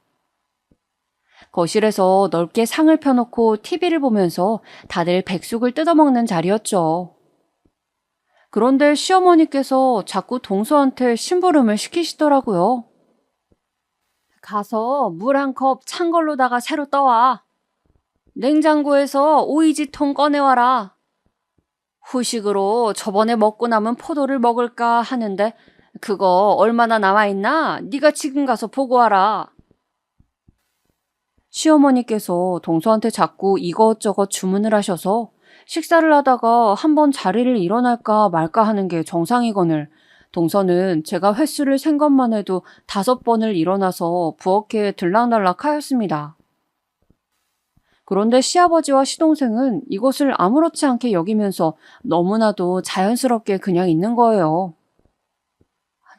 거실에서 넓게 상을 펴놓고 TV를 보면서 다들 백숙을 뜯어먹는 자리였죠. 그런데 시어머니께서 자꾸 동서한테 심부름을 시키시더라고요. 가서 물 한 컵 찬 걸로다가 새로 떠와. 냉장고에서 오이지통 꺼내와라. 후식으로 저번에 먹고 남은 포도를 먹을까 하는데 그거 얼마나 남아있나? 네가 지금 가서 보고 와라. 시어머니께서 동서한테 자꾸 이것저것 주문을 하셔서 식사를 하다가 한번 자리를 일어날까 말까 하는 게 정상이거늘 동서는 제가 횟수를 센 것만 해도 5번을 일어나서 부엌에 들락날락 하였습니다. 그런데 시아버지와 시동생은 이것을 아무렇지 않게 여기면서 너무나도 자연스럽게 그냥 있는 거예요.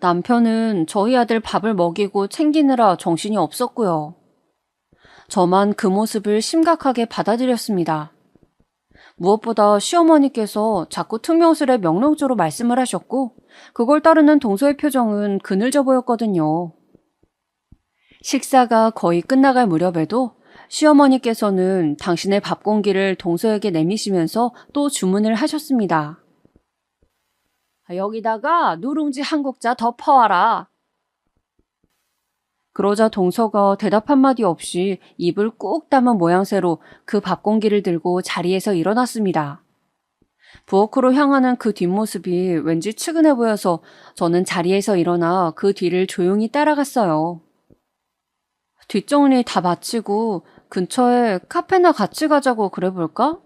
남편은 저희 아들 밥을 먹이고 챙기느라 정신이 없었고요. 저만 그 모습을 심각하게 받아들였습니다. 무엇보다 시어머니께서 자꾸 퉁명스레 명령조로 말씀을 하셨고 그걸 따르는 동서의 표정은 그늘져 보였거든요. 식사가 거의 끝나갈 무렵에도 시어머니께서는 당신의 밥 공기를 동서에게 내미시면서 또 주문을 하셨습니다. 여기다가 누룽지 한 국자 더 퍼와라. 그러자 동서가 대답 한마디 없이 입을 꾹 담은 모양새로 그 밥 공기를 들고 자리에서 일어났습니다. 부엌으로 향하는 그 뒷모습이 왠지 측은해 보여서 저는 자리에서 일어나 그 뒤를 조용히 따라갔어요. 뒷정리 다 마치고 근처에 카페나 같이 가자고 그래 볼까?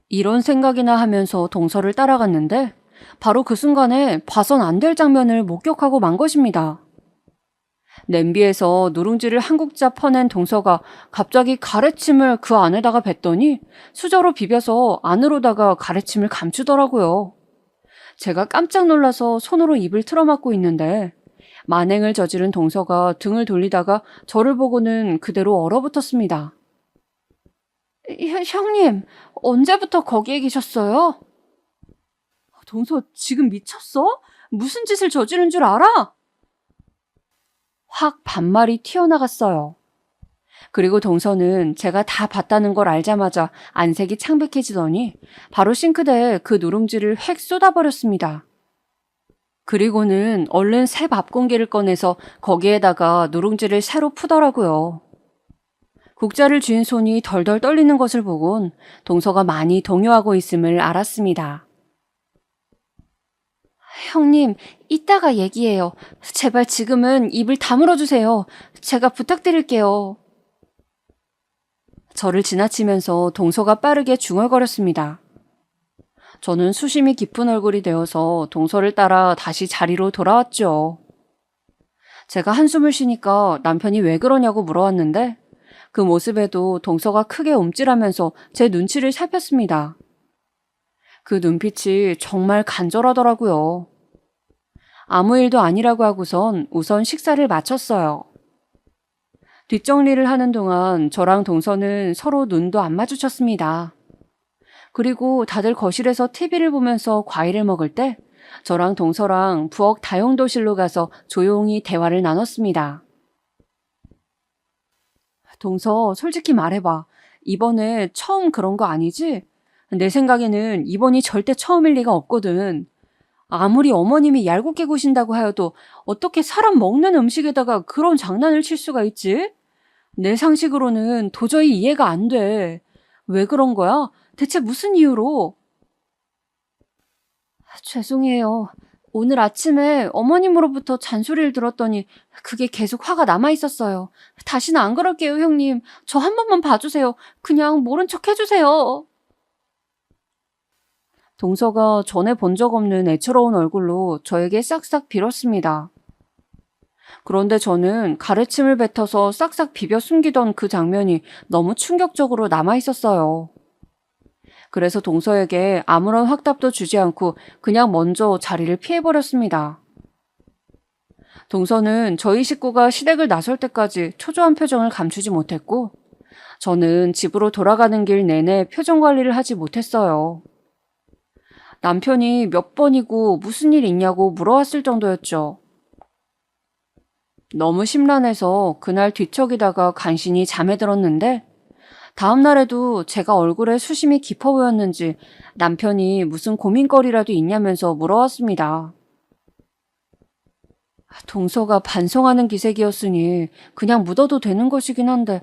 이런 생각이나 하면서 동서를 따라갔는데 바로 그 순간에 봐선 안 될 장면을 목격하고 만 것입니다. 냄비에서 누룽지를 한 국자 퍼낸 동서가 갑자기 가래침을 그 안에다가 뱉더니 수저로 비벼서 안으로다가 가래침을 감추더라고요. 제가 깜짝 놀라서 손으로 입을 틀어막고 있는데 만행을 저지른 동서가 등을 돌리다가 저를 보고는 그대로 얼어붙었습니다. 형님, 언제부터 거기에 계셨어요? 동서 지금 미쳤어? 무슨 짓을 저지른 줄 알아? 확 반말이 튀어나갔어요. 그리고 동서는 제가 다 봤다는 걸 알자마자 안색이 창백해지더니 바로 싱크대에 그 누룽지를 획 쏟아버렸습니다. 그리고는 얼른 새 밥 공기를 꺼내서 거기에다가 누룽지를 새로 푸더라고요. 국자를 쥔 손이 덜덜 떨리는 것을 보곤 동서가 많이 동요하고 있음을 알았습니다. 형님, 이따가 얘기해요. 제발 지금은 입을 다물어주세요. 제가 부탁드릴게요. 저를 지나치면서 동서가 빠르게 중얼거렸습니다. 저는 수심이 깊은 얼굴이 되어서 동서를 따라 다시 자리로 돌아왔죠. 제가 한숨을 쉬니까 남편이 왜 그러냐고 물어왔는데 그 모습에도 동서가 크게 움찔하면서 제 눈치를 살폈습니다. 그 눈빛이 정말 간절하더라고요. 아무 일도 아니라고 하고선 우선 식사를 마쳤어요. 뒷정리를 하는 동안 저랑 동서는 서로 눈도 안 마주쳤습니다. 그리고 다들 거실에서 TV를 보면서 과일을 먹을 때 저랑 동서랑 부엌 다용도실로 가서 조용히 대화를 나눴습니다. 동서, 솔직히 말해봐. 이번에 처음 그런 거 아니지? 내 생각에는 이번이 절대 처음일 리가 없거든. 아무리 어머님이 얄궂게 구신다고 하여도 어떻게 사람 먹는 음식에다가 그런 장난을 칠 수가 있지? 내 상식으로는 도저히 이해가 안 돼. 왜 그런 거야? 대체 무슨 이유로? 죄송해요. 오늘 아침에 어머님으로부터 잔소리를 들었더니 그게 계속 화가 남아있었어요. 다시는 안 그럴게요, 형님. 저 한 번만 봐주세요. 그냥 모른 척 해주세요. 동서가 전에 본 적 없는 애처로운 얼굴로 저에게 싹싹 빌었습니다. 그런데 저는 가래침을 뱉어서 싹싹 비벼 숨기던 그 장면이 너무 충격적으로 남아있었어요. 그래서 동서에게 아무런 확답도 주지 않고 그냥 먼저 자리를 피해버렸습니다. 동서는 저희 식구가 시댁을 나설 때까지 초조한 표정을 감추지 못했고 저는 집으로 돌아가는 길 내내 표정 관리를 하지 못했어요. 남편이 몇 번이고 무슨 일 있냐고 물어왔을 정도였죠. 너무 심란해서 그날 뒤척이다가 간신히 잠에 들었는데 다음 날에도 제가 얼굴에 수심이 깊어 보였는지 남편이 무슨 고민거리라도 있냐면서 물어왔습니다. 동서가 반성하는 기색이었으니 그냥 묻어도 되는 것이긴 한데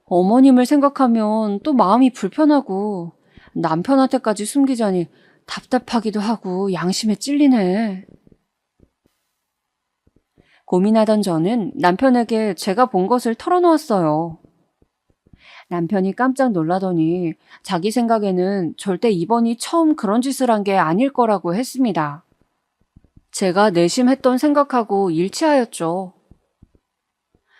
어머님을 생각하면 또 마음이 불편하고 남편한테까지 숨기자니 답답하기도 하고 양심에 찔리네. 고민하던 저는 남편에게 제가 본 것을 털어놓았어요. 남편이 깜짝 놀라더니 자기 생각에는 절대 이번이 처음 그런 짓을 한 게 아닐 거라고 했습니다. 제가 내심했던 생각하고 일치하였죠.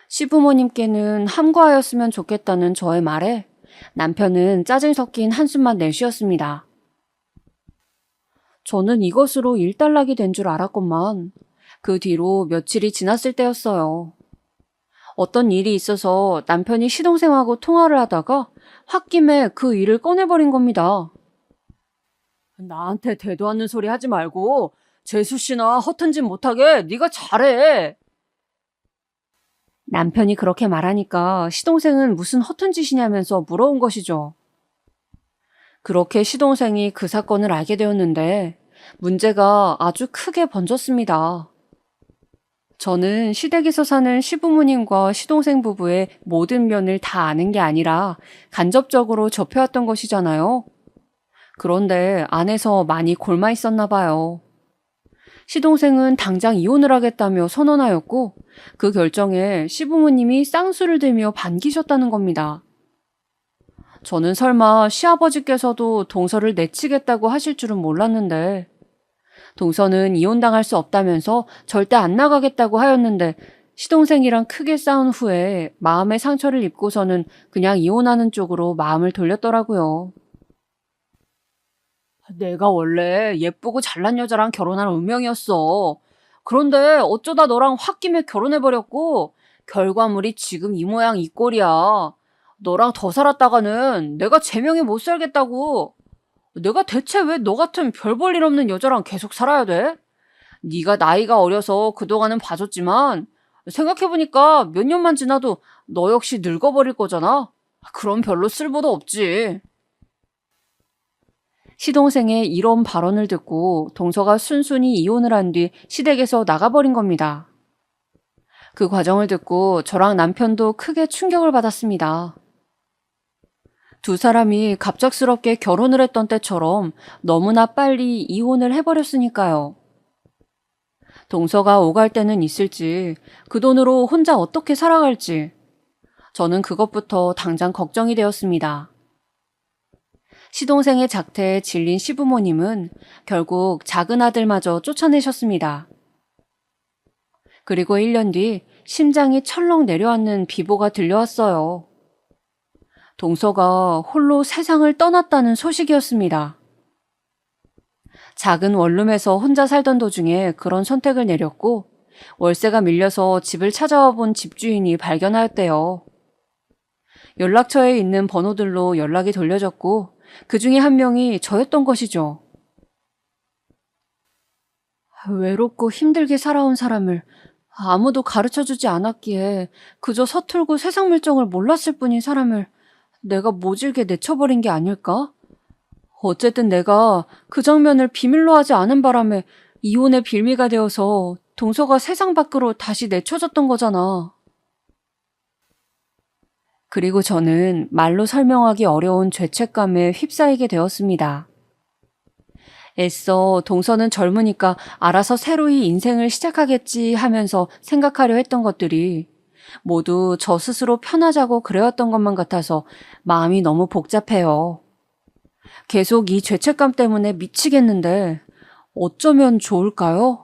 시부모님께는 함구하였으면 좋겠다는 저의 말에 남편은 짜증 섞인 한숨만 내쉬었습니다. 저는 이것으로 일단락이 된 줄 알았건만 그 뒤로 며칠이 지났을 때였어요. 어떤 일이 있어서 남편이 시동생하고 통화를 하다가 홧김에 그 일을 꺼내버린 겁니다. 나한테 대도 않는 소리 하지 말고 재수 씨나 허튼 짓 못하게 네가 잘해. 남편이 그렇게 말하니까 시동생은 무슨 허튼 짓이냐면서 물어온 것이죠. 그렇게 시동생이 그 사건을 알게 되었는데 문제가 아주 크게 번졌습니다. 저는 시댁에서 사는 시부모님과 시동생 부부의 모든 면을 다 아는 게 아니라 간접적으로 접해왔던 것이잖아요. 그런데 안에서 많이 골마 있었나 봐요. 시동생은 당장 이혼을 하겠다며 선언하였고 그 결정에 시부모님이 쌍수를 들며 반기셨다는 겁니다. 저는 설마 시아버지께서도 동서를 내치겠다고 하실 줄은 몰랐는데 동서는 이혼당할 수 없다면서 절대 안 나가겠다고 하였는데 시동생이랑 크게 싸운 후에 마음의 상처를 입고서는 그냥 이혼하는 쪽으로 마음을 돌렸더라고요. 내가 원래 예쁘고 잘난 여자랑 결혼할 운명이었어. 그런데 어쩌다 너랑 홧김에 결혼해버렸고 결과물이 지금 이 모양 이 꼴이야. 너랑 더 살았다가는 내가 제명에 못 살겠다고. 내가 대체 왜 너 같은 별 볼 일 없는 여자랑 계속 살아야 돼? 네가 나이가 어려서 그동안은 봐줬지만 생각해보니까 몇 년만 지나도 너 역시 늙어버릴 거잖아. 그럼 별로 쓸모도 없지. 시동생의 이런 발언을 듣고 동서가 순순히 이혼을 한 뒤 시댁에서 나가버린 겁니다. 그 과정을 듣고 저랑 남편도 크게 충격을 받았습니다. 두 사람이 갑작스럽게 결혼을 했던 때처럼 너무나 빨리 이혼을 해버렸으니까요. 동서가 오갈 때는 있을지, 그 돈으로 혼자 어떻게 살아갈지, 저는 그것부터 당장 걱정이 되었습니다. 시동생의 작태에 질린 시부모님은 결국 작은 아들마저 쫓아내셨습니다. 그리고 1년 뒤 심장이 철렁 내려앉는 비보가 들려왔어요. 동서가 홀로 세상을 떠났다는 소식이었습니다. 작은 원룸에서 혼자 살던 도중에 그런 선택을 내렸고 월세가 밀려서 집을 찾아와 본 집주인이 발견하였대요. 연락처에 있는 번호들로 연락이 돌려졌고 그 중에 한 명이 저였던 것이죠. 외롭고 힘들게 살아온 사람을 아무도 가르쳐주지 않았기에 그저 서툴고 세상 물정을 몰랐을 뿐인 사람을 내가 모질게 내쳐버린 게 아닐까? 어쨌든 내가 그 장면을 비밀로 하지 않은 바람에 이혼의 빌미가 되어서 동서가 세상 밖으로 다시 내쳐졌던 거잖아. 그리고 저는 말로 설명하기 어려운 죄책감에 휩싸이게 되었습니다. 애써 동서는 젊으니까 알아서 새로이 인생을 시작하겠지 하면서 생각하려 했던 것들이 모두 저 스스로 편하자고 그래왔던 것만 같아서 마음이 너무 복잡해요. 계속 이 죄책감 때문에 미치겠는데 어쩌면 좋을까요?